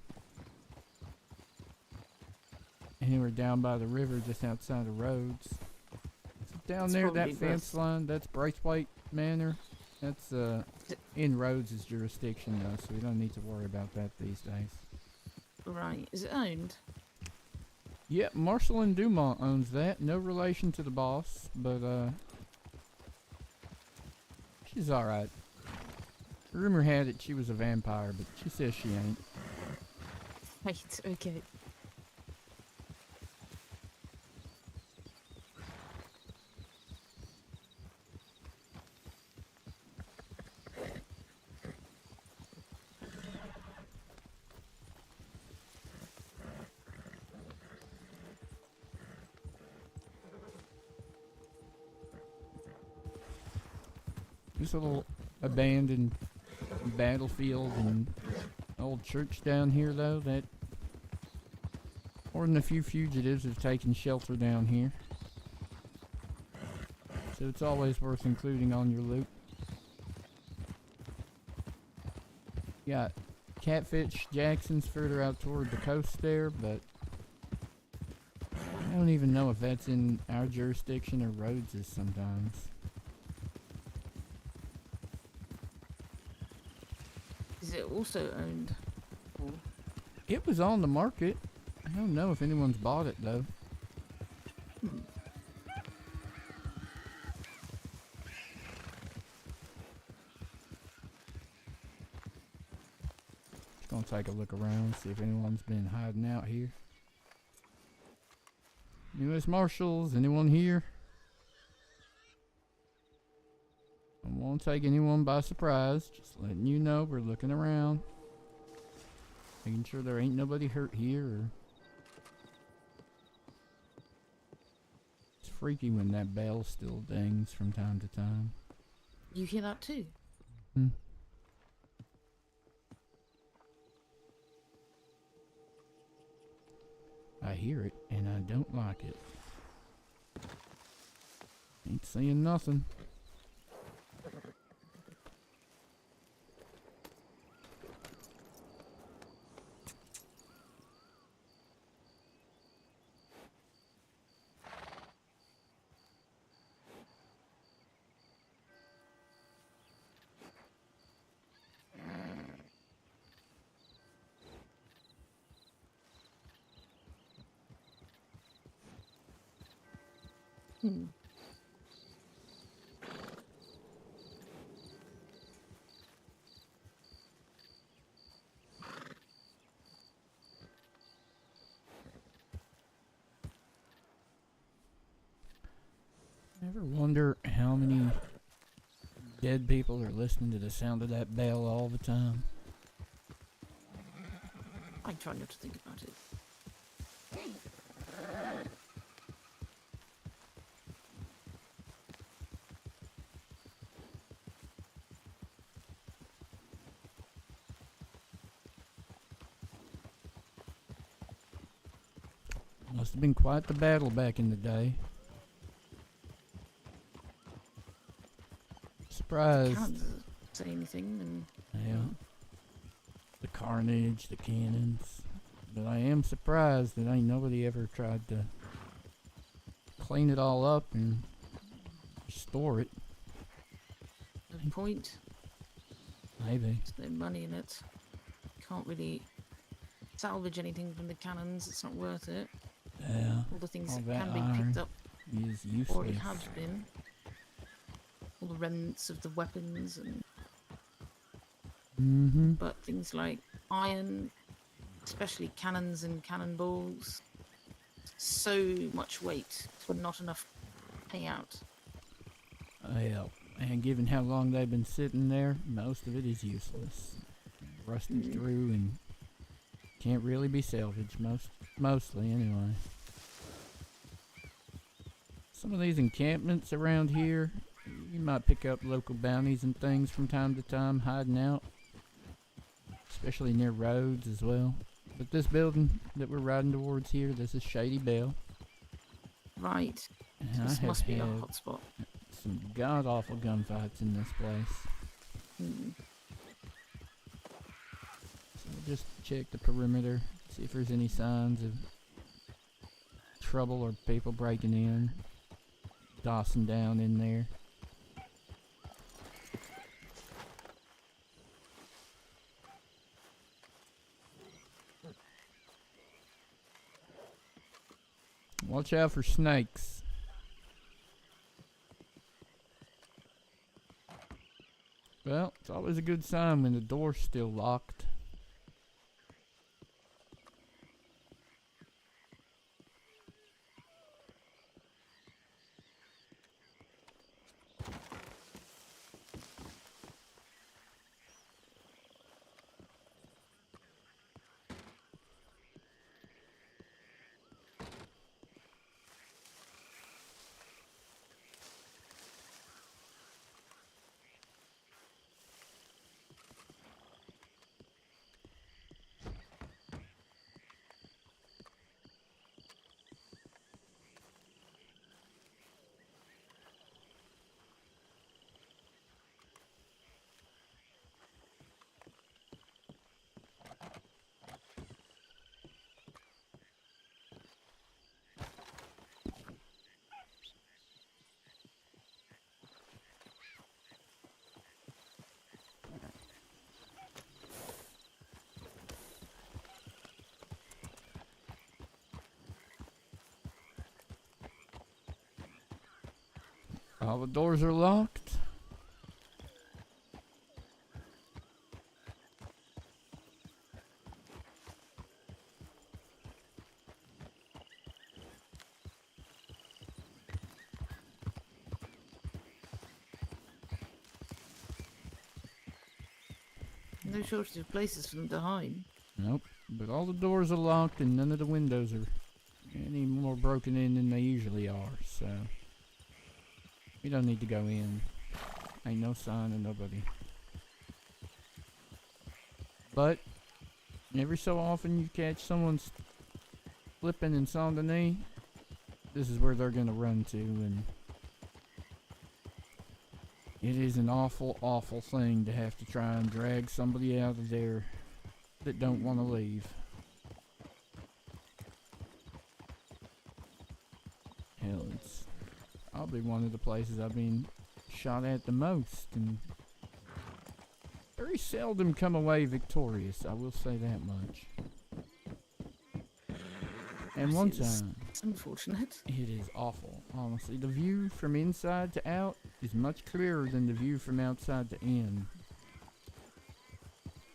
A: Anywhere down by the river, just outside of Rhodes. So down
H: It's
A: there,
H: probably
A: that fence
H: best.
A: line, that's Braithwaite Manor. That's in Rhodes' jurisdiction, though, so we don't need to worry about that these days.
H: Right, is it owned?
A: Yeah, Marceline Dumont owns that. No relation to the boss, but she's alright. Rumor had it she was a vampire, but she says she ain't.
H: Right, okay.
A: This little abandoned battlefield and old church down here, though, that more than a few fugitives have taken shelter down here. So it's always worth including on your loot. Got Catfish Jackson's further out toward the coast there, but I don't even know if that's in our jurisdiction or Rhodes's sometimes.
H: Is it also owned? Or
A: It was on the market. I don't know if anyone's bought it though. Just gonna take a look around, see if anyone's been hiding out here. U.S. Marshals, anyone here? Come won't take anyone by surprise. Just letting you know we're looking around. Making sure there ain't nobody hurt here. It's freaky when that bell still dings from time to time.
H: You hear that too?
A: Hmm. I hear it, and I don't like it. Ain't seeing nothing.
H: Hmm.
A: Ever wonder how many dead people are listening to the sound of that bell all the time?
H: I try not to think about it.
A: Must have been quite the battle back in the day. Surprised.
H: Can't say anything, and
A: Yeah. The carnage, the cannons. But I am surprised that ain't nobody ever tried to clean it all up and restore it.
H: no point.
A: Maybe.
H: There's no money in it. Can't really salvage anything from the cannons. It's not worth it.
A: Yeah.
H: All the things
A: All
H: that
A: that
H: can be
A: iron
H: picked up
A: is
H: already
A: useless.
H: have been. All the remnants of the weapons, and
A: Mm-hmm.
H: but things like iron, especially cannons and cannonballs, so much weight for not enough payout.
A: Yeah. And given how long they've been sitting there, most of it is useless. Rusted through and can't really be salvaged, mostly anyway. Some of these encampments around here, you might pick up local bounties and things from time to time hiding out. Especially near roads as well. But this building that we're riding towards here, this is Shady Bell.
H: Right.
A: And I
H: This
A: have
H: must be a
A: had
H: hotspot.
A: some god-awful gunfights in this place.
H: Hmm.
A: So just check the perimeter, see if there's any signs of trouble or people breaking in, dossing down in there. Watch out for snakes. Well, it's always a good sign when the door's still locked. All the doors are locked.
H: No shortage of places for them to hide.
A: Nope. But all the doors are locked and none of the windows are any more broken in than they usually are, so we don't need to go in. Ain't no sign of nobody. But every so often you catch someone slipping in Saint Denis, this is where they're gonna run to, and it is an awful, awful thing to have to try and drag somebody out of there that don't want to leave. Hell, it's probably one of the places I've been shot at the most, and very seldom come away victorious, I will say that much. And one time,
H: It's unfortunate.
A: it is awful, honestly. The view from inside to out is much clearer than the view from outside to in.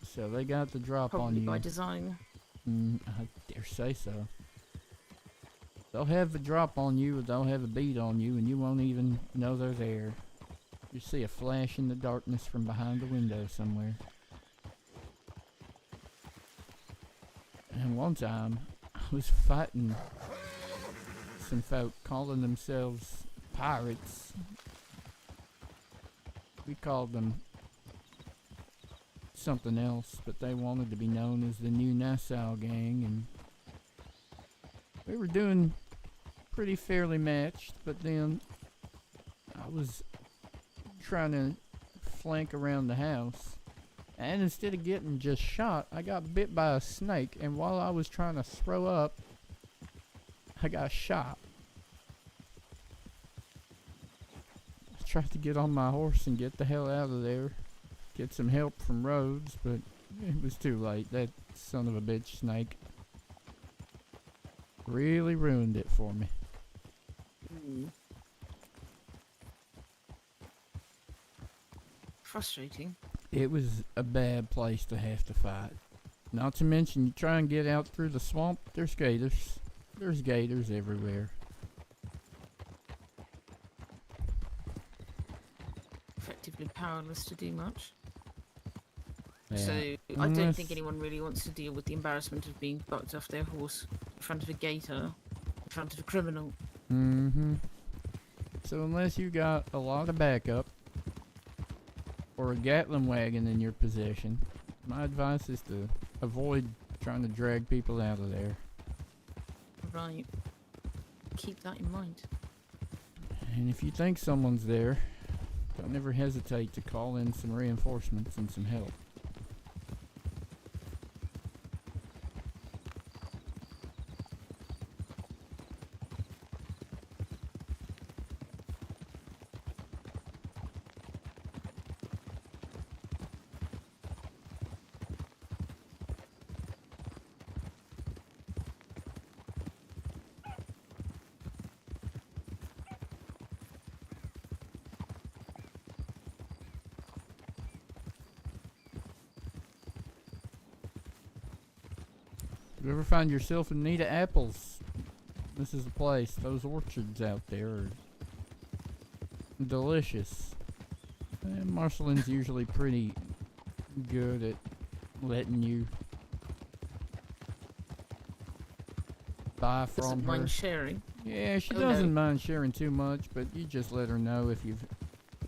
A: So they got the drop on
H: Probably
A: you.
H: by design.
A: I dare say so. They'll have a drop on you, or they'll have a beat on you, and you won't even know they're there. You see a flash in the darkness from behind the window somewhere. And one time, I was fighting some folk calling themselves pirates. We called them something else, but they wanted to be known as the New Nassau Gang, and we were doing pretty fairly matched, but then I was trying to flank around the house, and instead of getting just shot, I got bit by a snake, and while I was trying to throw up, I got shot. I tried to get on my horse and get the hell out of there, get some help from Rhodes, but it was too late. That son of a bitch snake really ruined it for me.
H: Frustrating.
A: It was a bad place to have to fight. Not to mention, you try and get out through the swamp, there's gators. There's gators everywhere.
H: Effectively powerless to do much.
A: Yeah.
H: So I don't
A: Unless-
H: think anyone really wants to deal with the embarrassment of being bucked off their horse in front of a gator, in front of a criminal.
A: Mm-hmm. So unless you got a lot of backup, or a Gatling wagon in your possession, my advice is to avoid trying to drag people out of there.
H: Right. Keep that in mind.
A: And if you think someone's there, don't ever hesitate to call in some reinforcements and some help. If you ever find yourself in need of apples, this is the place. Those orchards out there are delicious. And Marcelin's usually pretty good at letting you buy from
H: Doesn't
A: her.
H: mind sharing.
A: Yeah, she
H: Oh,
A: doesn't
H: no.
A: mind sharing too much, but you just let her know if you've,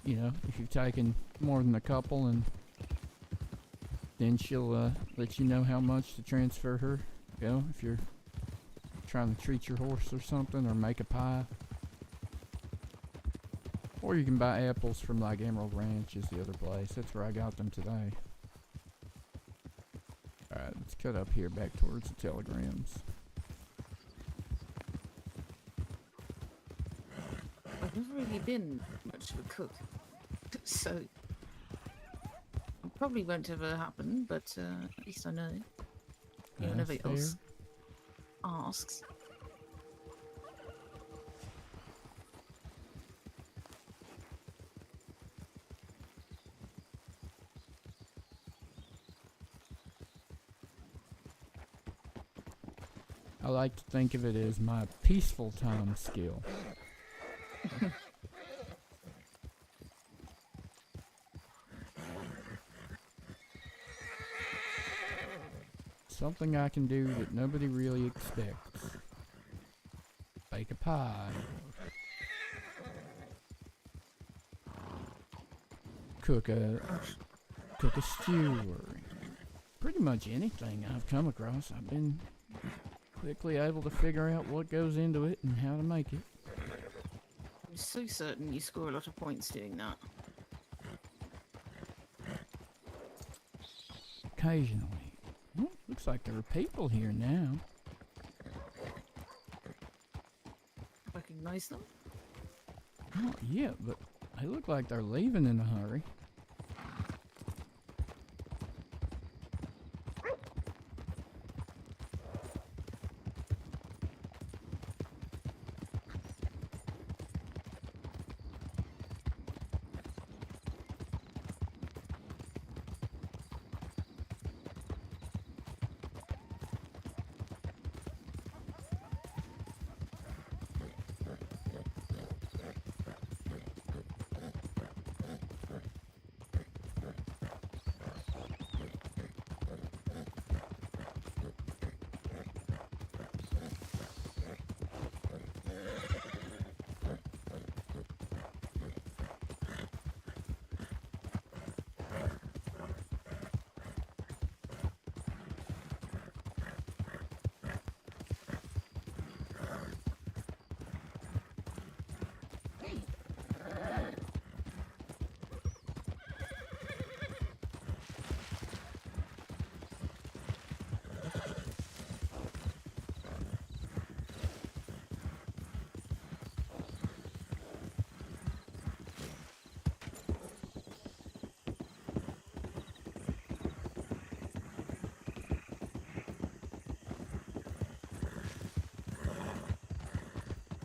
A: if you've taken more than a couple, and then she'll let you know how much to transfer her. If you're trying to treat your horse or something, or make a pie. Or you can buy apples from like Emerald Ranch is the other place. That's where I got them today. Alright, let's cut up here back towards the telegrams.
H: I've never really been much of a cook, so it probably won't ever happen, but at least I know. Anyone
A: That's
H: ever
A: fair.
H: else asks.
A: I like to think of it as my peaceful time skill. Something I can do that nobody really expects. Bake a pie. Cook a stew, or pretty much anything I've come across. I've been quickly able to figure out what goes into it and how to make it.
H: I'm so certain you score a lot of points doing that.
A: Occasionally. Well, looks like there are people here now.
H: Recognize them?
A: Not yet, but they look like they're leaving in a hurry.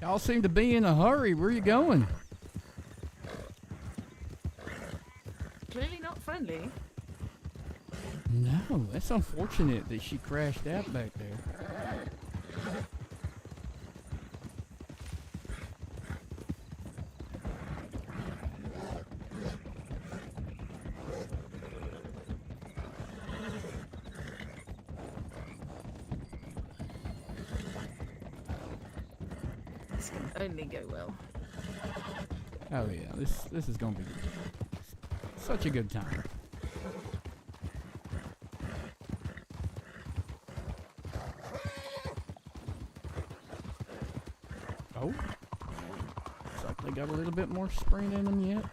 A: Y'all seem to be in a hurry. Where are you going?
H: Clearly not friendly.
A: No, that's unfortunate that she crashed out back there.
H: This can only go well.
A: Oh yeah, this is gonna be such a good time. Oh, looks like they got a little bit more sprint in them yet.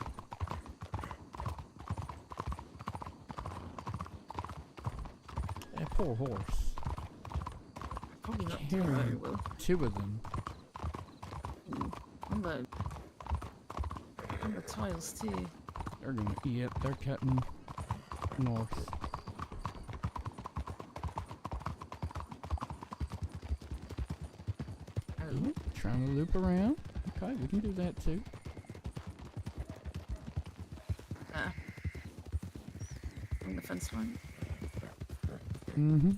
A: That poor horse.
H: Probably not doing very
A: Carrying
H: well.
A: two of them.
H: On the tiles too.
A: They're gonna, yep, they're cutting north. Ooh, trying to loop around. Okay, we can do that too.
H: On the fence line.
A: Mm-hmm.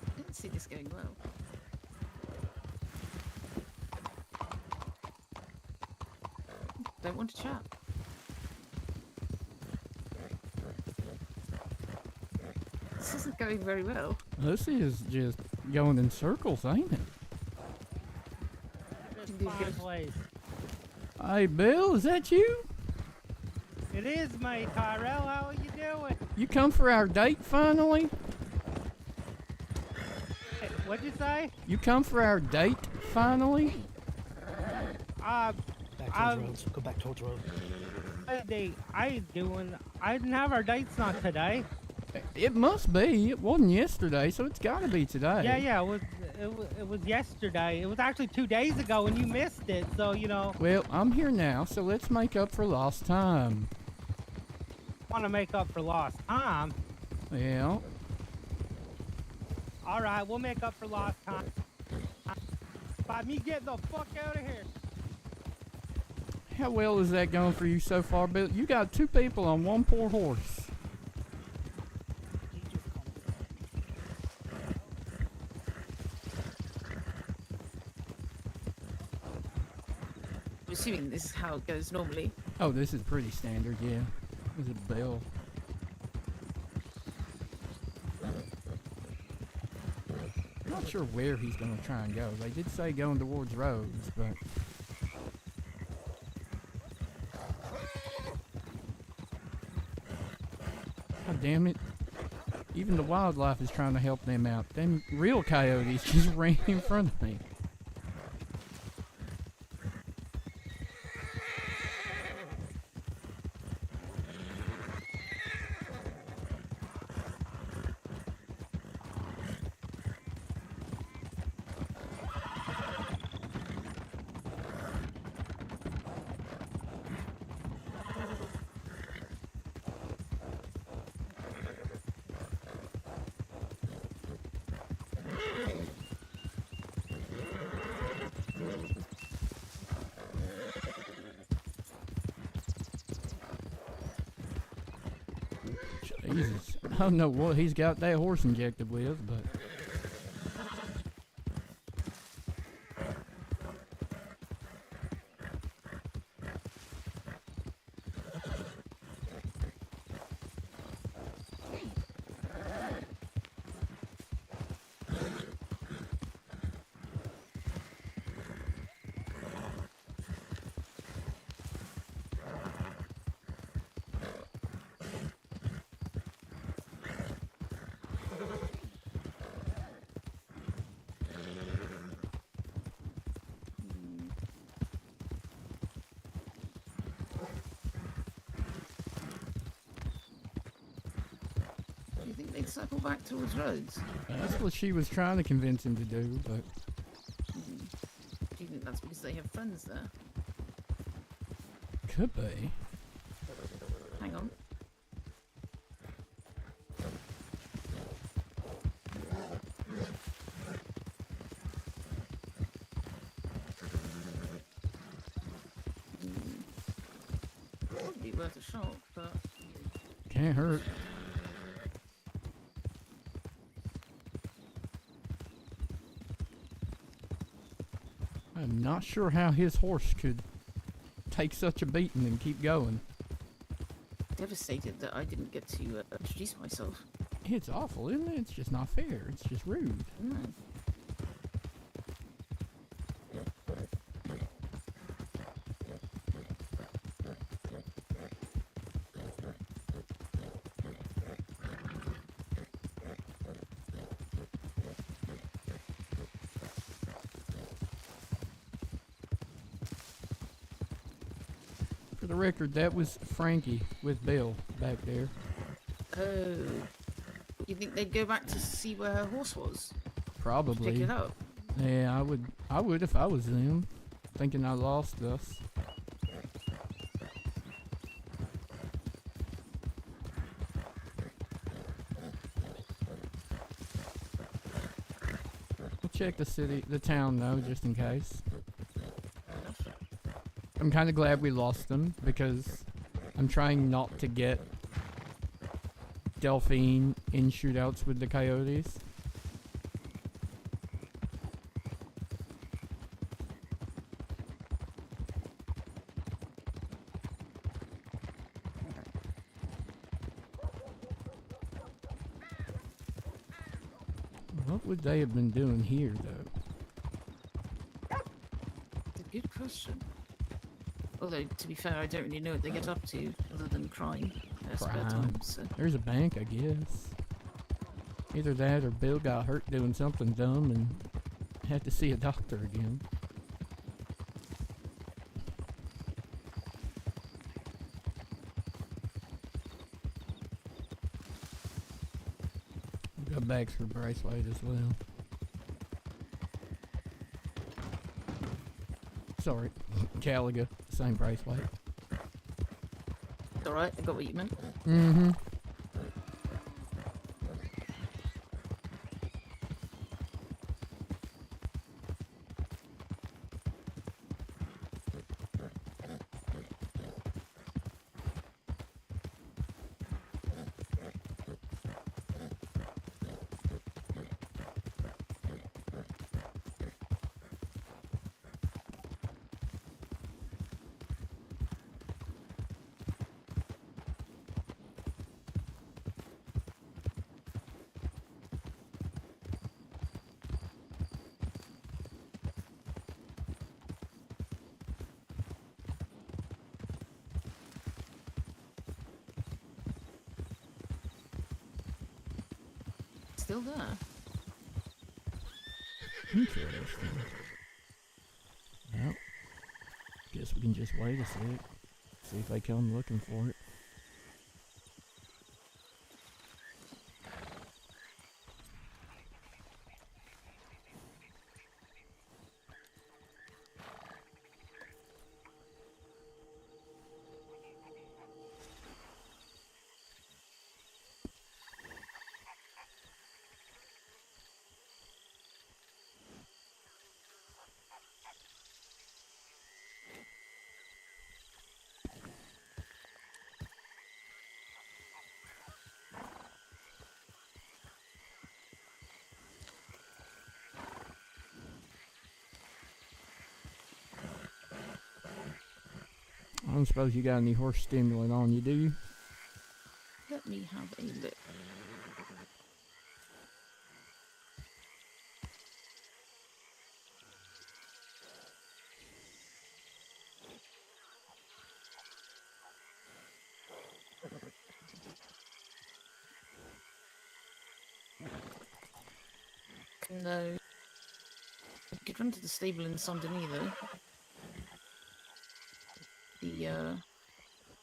H: I didn't see this going well. Don't want to chat. This isn't going very well.
A: This is just going in circles, ain't it?
I: Fine place.
A: Hey, Bill, is that you?
I: It is, mate. Tyrell, how are you doing?
A: You come for our date finally?
I: Hey, what'd you say?
A: You come for our date finally?
I: Back
J: towards roads. Go back towards roads.
I: I didn't have our dates on today.
A: It must be. It wasn't yesterday, so it's got to be today.
I: Yeah, it was yesterday. It was actually 2 days ago, and you missed it. So you know.
A: Well, I'm here now, so let's make up for lost time.
I: Want to make up for lost time?
A: Yeah.
I: All right, we'll make up for lost time. By me getting the fuck out of here.
A: How well is that going for you so far, Bill? You got two people on one poor horse.
H: assuming this is how it goes normally.
A: Oh, this is pretty standard, yeah. There's a bell. Not sure where he's gonna try and go. They did say going towards roads, but... God damn it. Even the wildlife is trying to help them out. Them real coyotes just ran in front of me. Jesus. I don't know what he's got that horse injected with, but...
H: They'd circle back towards roads.
A: That's what she was trying to convince him to do, but...
H: Do you think that's because they have friends there?
A: Could be.
H: Hang on. Would be worth a shot, but...
A: Can't hurt. I'm not sure how his horse could take such a beating and keep going.
H: Devastated that I didn't get to introduce myself.
A: It's awful, isn't it? It's just not fair. It's just rude.
H: No.
A: For the record, that was Frankie with Bill back there.
H: Oh. You think they'd go back to see where her horse was?
A: Probably.
H: Pick it up?
A: Yeah, I would if I was them. Thinking I lost us. We'll check the town though, just in case. I'm kind of glad we lost them because I'm trying not to get Delphine in shootouts with the coyotes. What would they have been doing here, though?
H: It's a good question. Although, to be fair, I don't really know what they get up to other than crime in their spare time. So.
A: There's a bank, I guess. Either that or Bill got hurt doing something dumb and had to see a doctor again. Got bags for bracelet as well. Sorry, Caliga, same bracelet.
H: Alright, I got what you meant.
A: Mm-hmm.
H: still there.
A: Interesting. Well, guess we can just wait a sec. See if they come looking for it. I don't suppose you got any horse stimulant on you, do you?
H: Let me have a look. No. You could run to the stable in Saint Denis though. The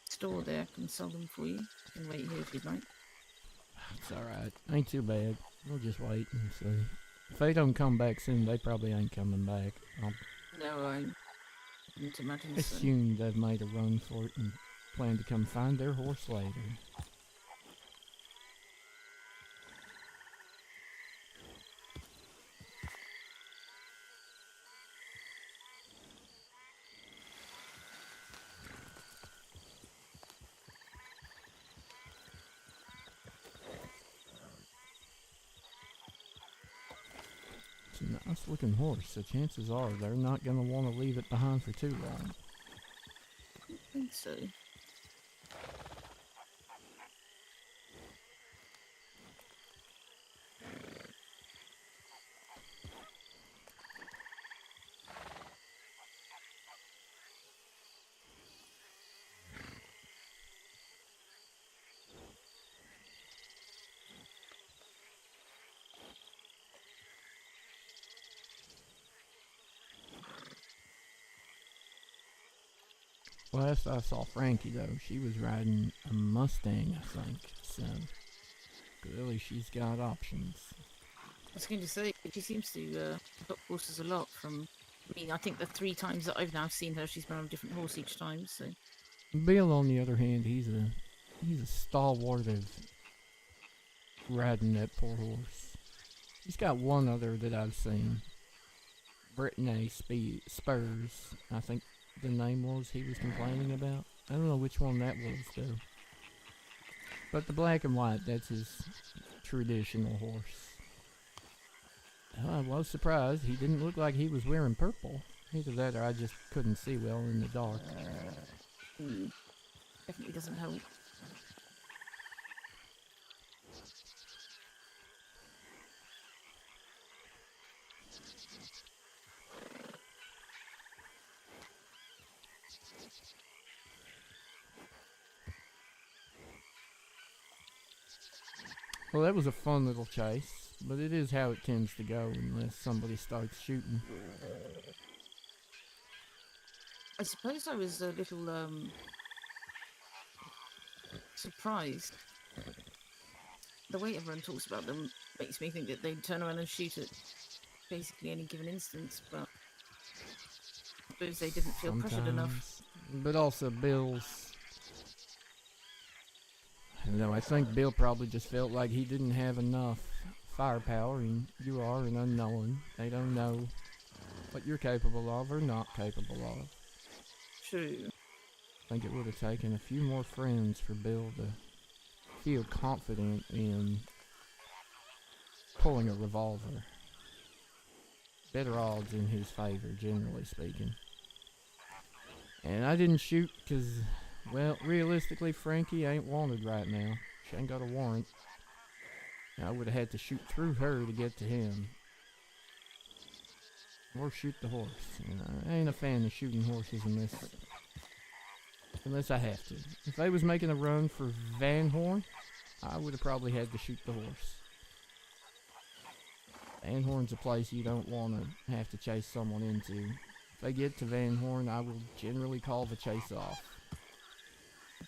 H: store there can sell them for you. You can wait here if you'd like.
A: It's alright. Ain't too bad. We'll just wait and see. If they don't come back soon, they probably ain't coming back. I'll
H: No, I didn't imagine so.
A: assume they've made a run for it and plan to come find their horse later. It's a nice looking horse, so chances are they're not going to want to leave it behind for too long.
H: I think so.
A: Last I saw Frankie, though, she was riding a Mustang, I think. So, clearly she's got options.
H: I was going to say, she seems to adopt horses a lot from... I mean, I think the 3 times that I've now seen her, she's been on a different horse each time, so...
A: Bill, on the other hand, he's a stalwart of riding that poor horse. He's got one other that I've seen. Brittany Spurs, I think the name was he was complaining about. I don't know which one that was, though. But the black and white, that's his traditional horse. I was surprised. He didn't look like he was wearing purple. Either that or I just couldn't see well in the dark.
H: Definitely doesn't help.
A: Well, that was a fun little chase, but it is how it tends to go unless somebody starts shooting.
H: I suppose I was a little surprised. The way everyone talks about them makes me think that they'd turn around and shoot at basically any given instance, but I suppose they didn't feel pressured enough.
A: But also Bill's... I don't know, I think Bill probably just felt like he didn't have enough firepower, and you are an unknown. They don't know what you're capable of or not capable of.
H: True.
A: I think it would have taken a few more friends for Bill to feel confident in pulling a revolver. Better odds in his favor, generally speaking. And I didn't shoot because, well, realistically, Frankie ain't wanted right now. She ain't got a warrant. I would have had to shoot through her to get to him. Or shoot the horse. And I ain't a fan of shooting horses unless I have to. If they was making a run for Van Horn, I would have probably had to shoot the horse. Van Horn's a place you don't want to have to chase someone into. If I get to Van Horn, I will generally call the chase off.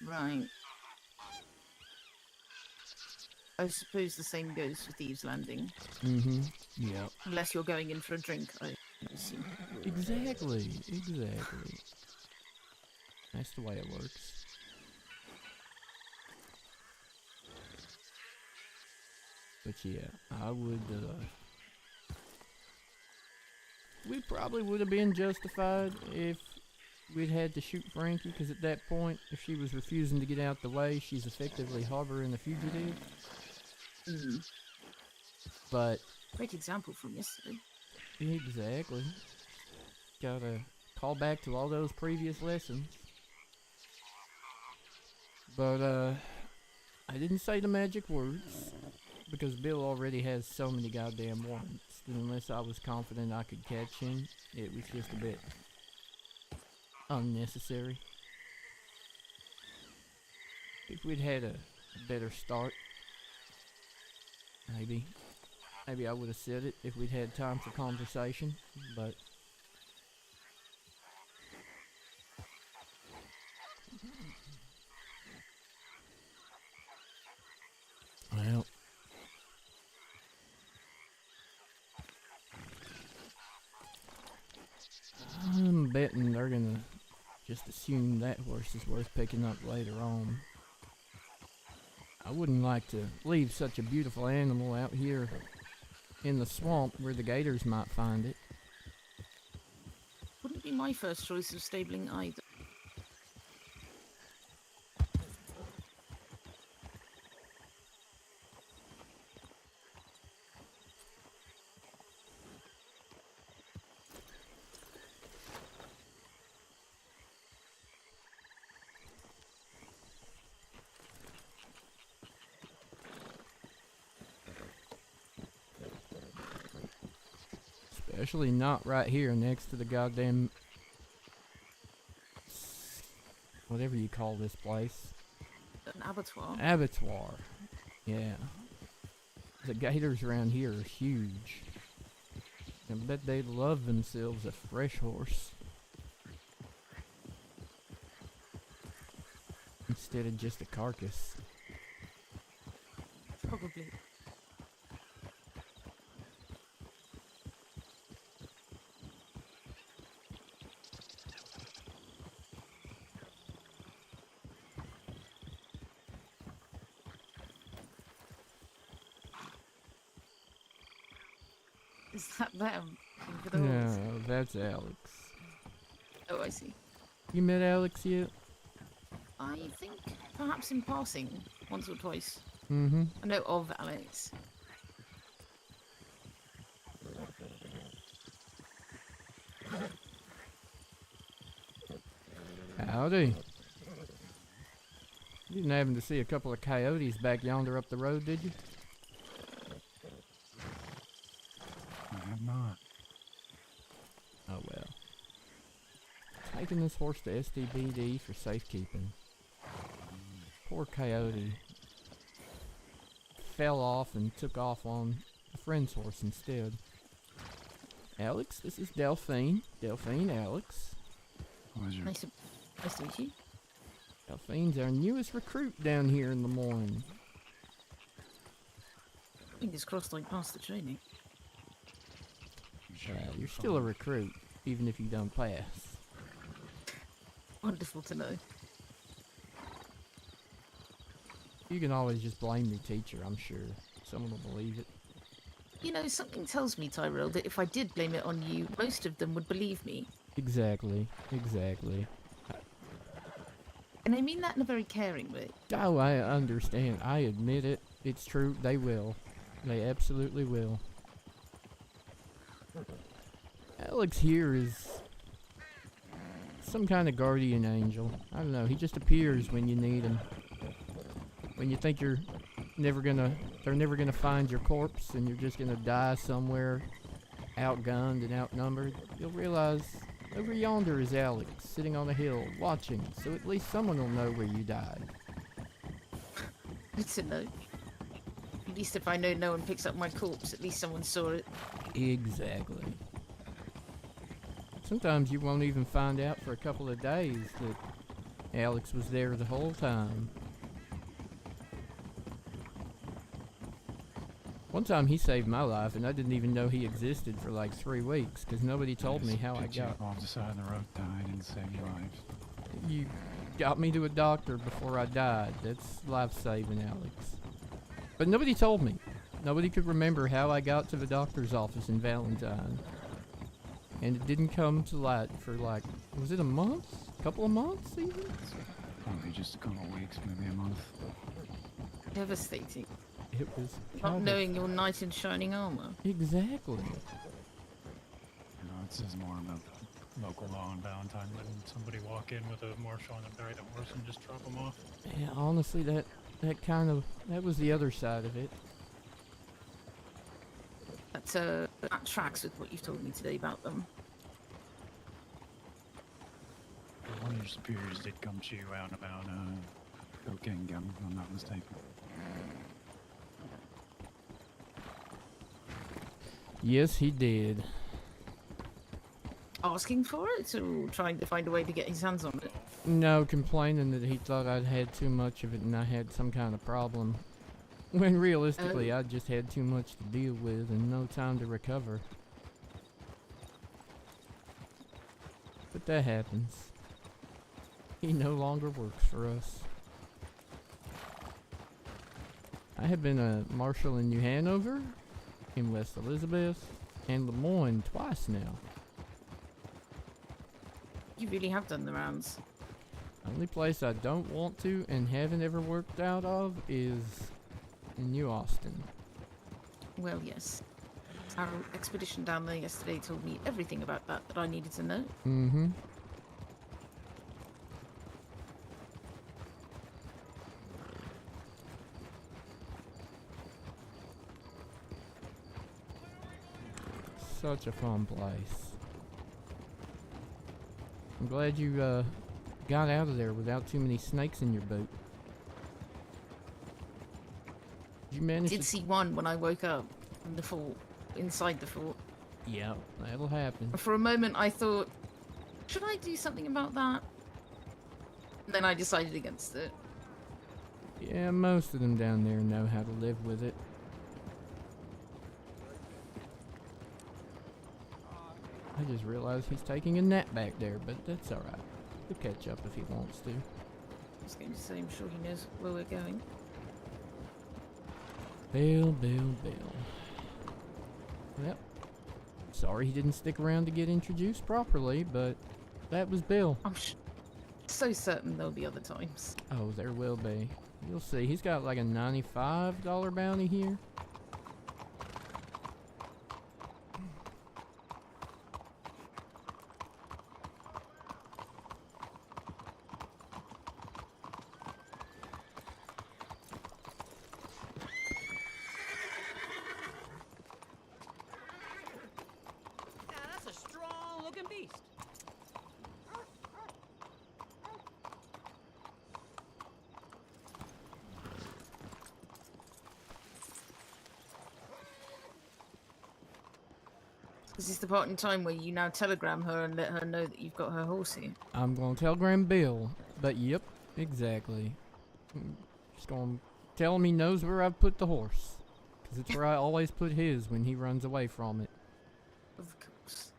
H: Right. I suppose the same goes for Thieves' Landing.
A: Mm-hmm. Yeah.
H: Unless you're going in for a drink, I assume.
A: Exactly. That's the way it works. But yeah, I would, we probably would have been justified if we'd had to shoot Frankie, because at that point, if she was refusing to get out the way, she's effectively harboring a fugitive. But...
H: Great example from yesterday.
A: Exactly. Gotta call back to all those previous lessons. But, I didn't say the magic words, because Bill already has so many goddamn warrants, that unless I was confident I could catch him, it was just a bit unnecessary. If we'd had a better start, maybe I would have said it if we'd had time for conversation, but... Well... I'm betting they're gonna just assume that horse is worth picking up later on. I wouldn't like to leave such a beautiful animal out here in the swamp where the gators might find it.
H: Wouldn't be my first choice of stabling either.
A: Especially not right here next to the goddamn... whatever you call this place.
H: An abattoir.
A: Abattoir. Yeah. The gators around here are huge. I bet they love themselves a fresh horse. Instead of just a carcass.
H: Probably. Is that them? For the horse?
A: No, that's Alex.
H: Oh, I see.
A: You met Alex yet?
H: I think perhaps in passing, once or twice.
A: Mm-hmm.
H: I know of Alex.
A: Howdy. You didn't happen to see a couple of coyotes back yonder up the road, did you?
J: I have not.
A: Oh well. Taking this horse to SDBD for safekeeping. Poor coyote. Fell off and took off on a friend's horse instead. Alex, this is Delphine. Delphine, Alex.
J: Pleasure.
H: Nice to meet you.
A: Delphine's our newest recruit down here in the morning.
H: Fingers crossed I passed the training.
A: You're still a recruit, even if you don't pass.
H: Wonderful to know.
A: You can always just blame your teacher, I'm sure. Someone will believe it.
H: You know, something tells me, Tyrell, that if I did blame it on you, most of them would believe me.
A: Exactly, exactly.
H: And I mean that in a very caring way.
A: Oh, I understand. I admit it. It's true. They will. They absolutely will. Alex here is some kind of guardian angel. I don't know. He just appears when you need him. When you think they're never gonna find your corpse and you're just gonna die somewhere outgunned and outnumbered, you'll realize over yonder is Alex, sitting on a hill, watching, so at least someone will know where you died.
H: Good to know. At least if I know no one picks up my corpse, at least someone saw it.
A: Exactly. Sometimes you won't even find out for a couple of days that Alex was there the whole time. One time he saved my life, and I didn't even know he existed for like 3 weeks because nobody told me how I got.
J: Off the side of the road, died and saved your life.
A: You got me to a doctor before I died. That's life-saving, Alex. But nobody told me. Nobody could remember how I got to the doctor's office in Valentine. And it didn't come to light for like, was it a month? A couple of months even?
J: Probably just a couple of weeks, maybe a month.
H: Devastating.
A: It was
H: Not knowing your knight in shining armor.
A: Exactly.
J: You know, it says more about the local law in Valentine letting somebody walk in with a marshal on a ride horse and just drop them off.
A: Yeah, honestly, that was the other side of it.
H: That tracks with what you've told me today about them.
J: One of your superiors did come chew you out about cocaine gum, if I'm not mistaken.
A: Yes, he did.
H: Asking for it, or trying to find a way to get his hands on it?
A: No, complaining that he thought I'd had too much of it and I had some kind of problem. When realistically, I just had too much to deal with and no time to recover. But that happens. He no longer works for us. I have been a marshal in New Hanover, in West Elizabeth, and Lemoyne twice now.
H: You really have done the rounds.
A: Only place I don't want to and haven't ever worked out of is in New Austin.
H: Well, yes. Our expedition down there yesterday told me everything about that I needed to know.
A: Mm-hmm. Such a fun place. I'm glad you got out of there without too many snakes in your boot. Did you manage
H: Did see one when I woke up in the fort, inside the fort.
A: Yeah, that'll happen.
H: For a moment I thought, should I do something about that? And then I decided against it.
A: Yeah, most of them down there know how to live with it. I just realized he's taking a nap back there, but that's alright. He'll catch up if he wants to.
H: I was going to say, I'm sure he knows where we're going.
A: Bill. Yep. Sorry he didn't stick around to get introduced properly, but that was Bill.
H: I'm so certain there'll be other times.
A: Oh, there will be. You'll see. He's got like a $95 bounty here.
F: That's a strong-looking beast.
H: Is this the part in time where you now telegram her and let her know that you've got her horse here?
A: I'm gonna telegram Bill, but yep, exactly. Just gonna tell him he knows where I've put the horse. Because it's where I always put his when he runs away from it.
H: Of course.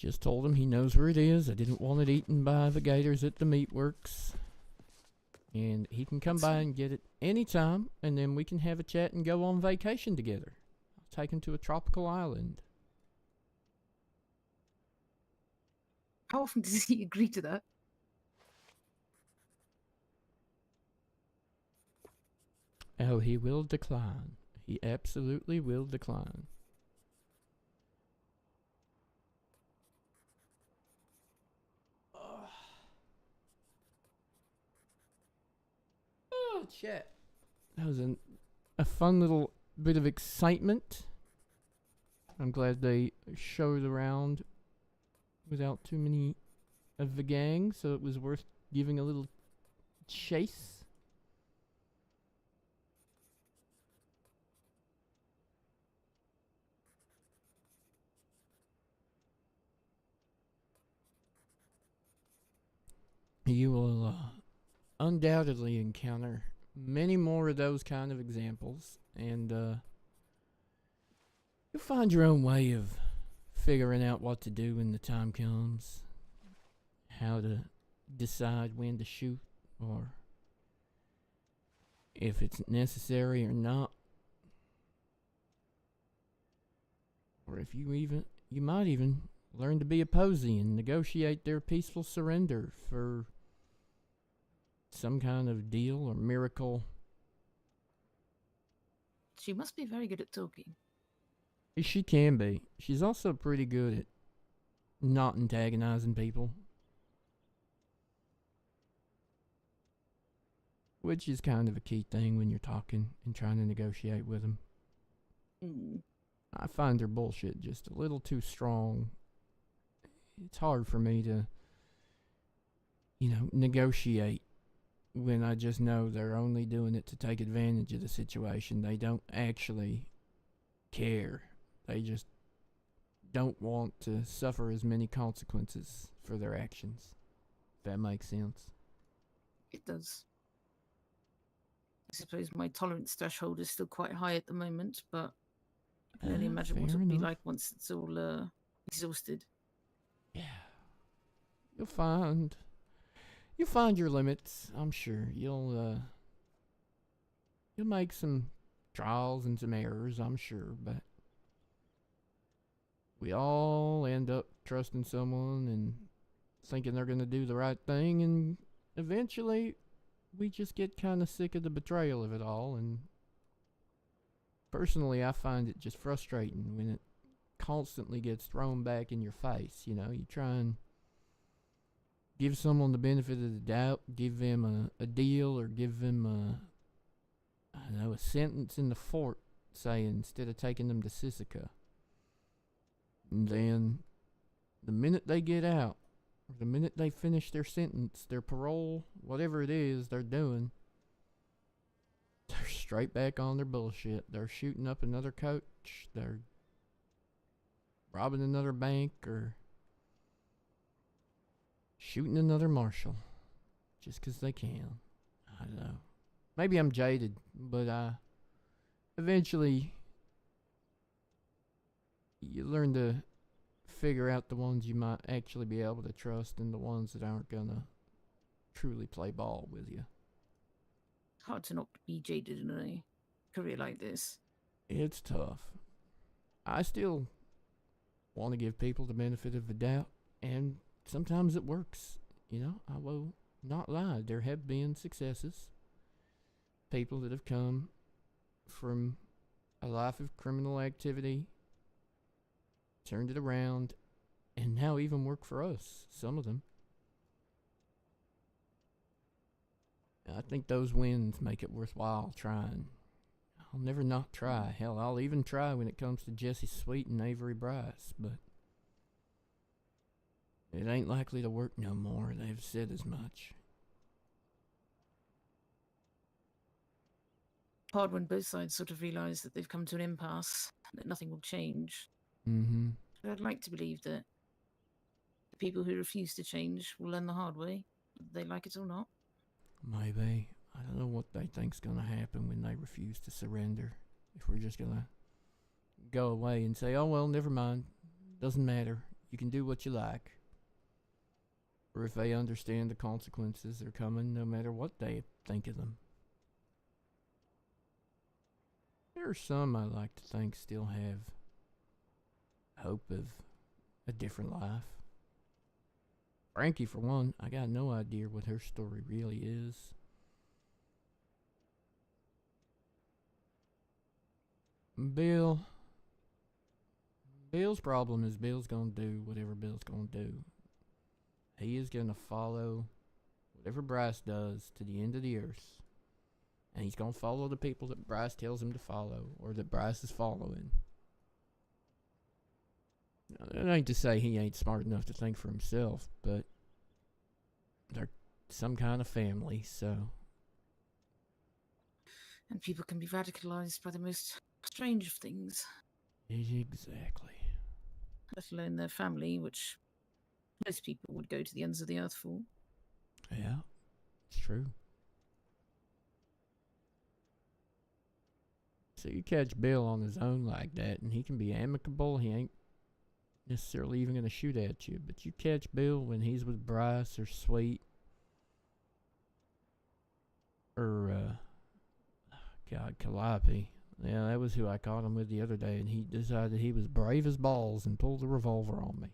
A: just told him he knows where it is. I didn't want it eaten by the gators at the meatworks. And he can come by and get it anytime, and then we can have a chat and go on vacation together. I'll take him to a tropical island.
H: How often does he agree to that?
A: Oh, he will decline. He absolutely will decline. Oh, chat. That was a fun little bit of excitement. I'm glad they showed around without too many of the gang, so it was worth giving a little chase. You will undoubtedly encounter many more of those kind of examples, and you'll find your own way of figuring out what to do when the time comes, how to decide when to shoot, or if it's necessary or not, or if you might even learn to be a posy and negotiate their peaceful surrender for some kind of deal or miracle.
H: She must be very good at talking.
A: She can be. She's also pretty good at not antagonizing people, which is kind of a key thing when you're talking and trying to negotiate with them. I find their bullshit just a little too strong. It's hard for me to, negotiate when I just know they're only doing it to take advantage of the situation. They don't actually care. They just don't want to suffer as many consequences for their actions. If that makes sense.
H: It does. I suppose my tolerance threshold is still quite high at the moment, but I can only imagine what it'll be like once it's all exhausted.
A: Yeah. You'll find your limits, I'm sure. You'll make some trials and some errors, I'm sure, but we all end up trusting someone and thinking they're going to do the right thing, and eventually we just get kind of sick of the betrayal of it all. And personally, I find it just frustrating when it constantly gets thrown back in your face. You try and give someone the benefit of the doubt, give them a deal, or give them a sentence in the fort, say, instead of taking them to Sisika. And then the minute they get out, or the minute they finish their sentence, their parole, whatever it is they're doing, they're straight back on their bullshit. They're shooting up another coach, they're robbing another bank, or shooting another marshal just 'cause they can. I don't know. Maybe I'm jaded, but eventually you learn to figure out the ones you might actually be able to trust and the ones that aren't gonna truly play ball with you.
H: Hard to not be jaded in a career like this.
A: It's tough. I still want to give people the benefit of the doubt, and sometimes it works. I will not lie. There have been successes. People that have come from a life of criminal activity, turned it around, and now even work for us, some of them. I think those wins make it worthwhile trying. I'll never not try. Hell, I'll even try when it comes to Jesse Sweet and Avery Bryce, but it ain't likely to work no more. They've said as much.
H: Hard when both sides sort of realise that they've come to an impasse, that nothing will change.
A: Mm-hmm.
H: But I'd like to believe that the people who refuse to change will learn the hard way, whether they like it or not.
A: Maybe. I don't know what they think's gonna happen when they refuse to surrender. If we're just gonna go away and say, oh well, never mind, doesn't matter. you can do what you like. Or if they understand the consequences are coming no matter what they think of them. There are some I like to think still have hope of a different life. Frankie, for one, I got no idea what her story really is. Bill's problem is Bill's gonna do whatever Bill's gonna do. He is gonna follow whatever Bryce does to the end of the earth. And he's gonna follow the people that Bryce tells him to follow, or that Bryce is following. Now, that ain't to say he ain't smart enough to think for himself, but they're some kind of family, so.
H: And people can be radicalized by the most strange of things.
A: Exactly.
H: Let alone their family, which most people would go to the ends of the earth for.
A: Yeah, it's true. So you catch Bill on his own like that, and he can be amicable. He ain't necessarily even going to shoot at you. But you catch Bill when he's with Bryce or Sweet or, God, Calliope. Yeah, that was who I caught him with the other day, and he decided he was brave as balls and pulled the revolver on me.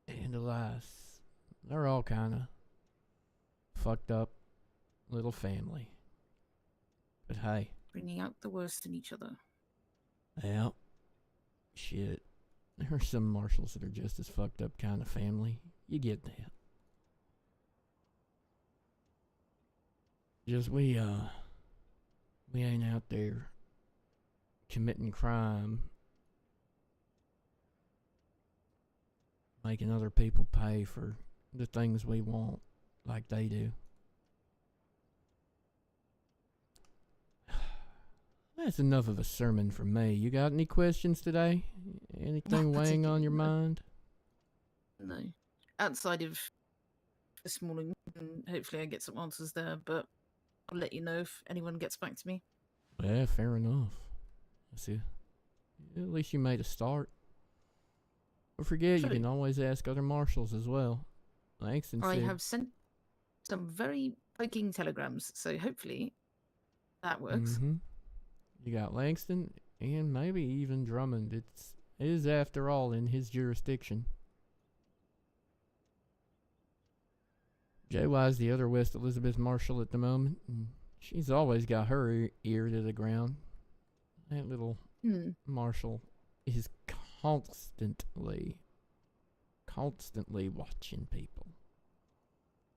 A: And alas, they're all kind of fucked up little family. But hey.
H: Bringing out the worst in each other.
A: Yeah. Shit. There are some marshals that are just as fucked up kind of family. You get that. Just we ain't out there committing crime, making other people pay for the things we want like they do. That's enough of a sermon from me. You got any questions today? Anything weighing on your mind?
H: No. Outside of this morning, and hopefully I get some answers there, but I'll let you know if anyone gets back to me.
A: Yeah, fair enough. I see. At least you made a start. Don't forget, you can always ask other marshals as well. Thanks, and
H: I have sent some very poking telegrams, so hopefully that works.
A: Mm-hmm. You got Langston and maybe even Drummond. It is, after all, in his jurisdiction. JY's the other West Elizabeth Marshal at the moment, and she's always got her ear to the ground. That little Marshal is constantly watching people,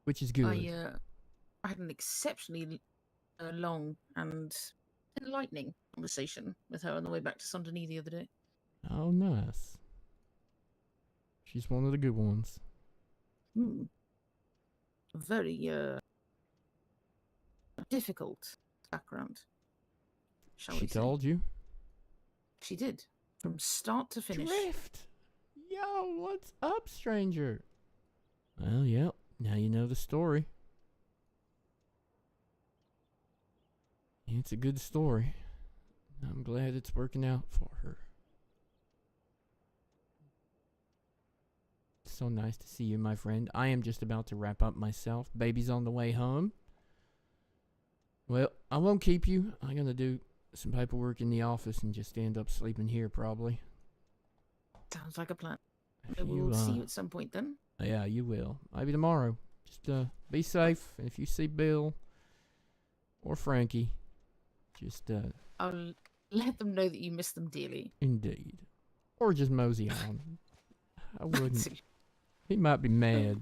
A: which is good.
H: I had an exceptionally long and enlightening conversation with her on the way back to Saint-Denis the other day.
A: Oh, nice. She's one of the good ones.
H: Very difficult background.
A: She told you?
H: She did, from start to finish.
A: Drift! Yo, what's up, stranger? Well, yep. Now you know the story. It's a good story. I'm glad it's working out for her. It's so nice to see you, my friend. I am just about to wrap up myself. Baby's on the way home. Well, I won't keep you. I'm going to do some paperwork in the office and just end up sleeping here probably.
H: Sounds like a plan. We'll see you at some point then.
A: Yeah, you will. Maybe tomorrow. Just be safe. And if you see Bill or Frankie, just
H: I'll let them know that you miss them dearly.
A: Indeed. Or just mosey on. I wouldn't. He might be mad.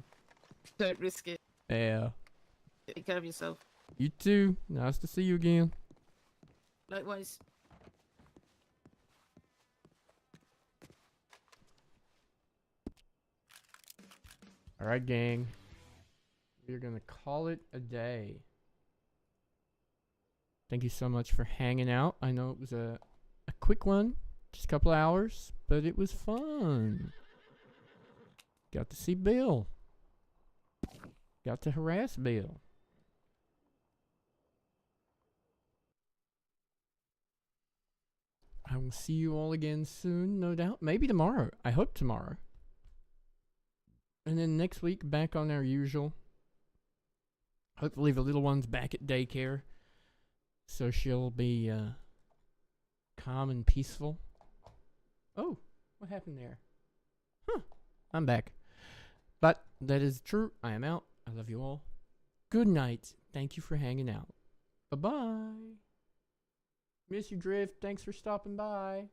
H: Don't risk it.
A: Yeah.
H: Take care of yourself.
A: You too. Nice to see you again.
H: Likewise.
A: Alright, gang. We're gonna call it a day. Thank you so much for hanging out. I know it was a quick one, just a couple hours, but it was fun. Got to see Bill. Got to harass Bill. I will see you all again soon, no doubt. Maybe tomorrow. I hope tomorrow. And then next week, back on our usual. Hopefully the little one's back at daycare. So she'll be calm and peaceful. Oh, what happened there? Huh, I'm back. But that is true. I am out. I love you all. Good night. Thank you for hanging out. Bye-bye. Miss you, Drift. Thanks for stopping by.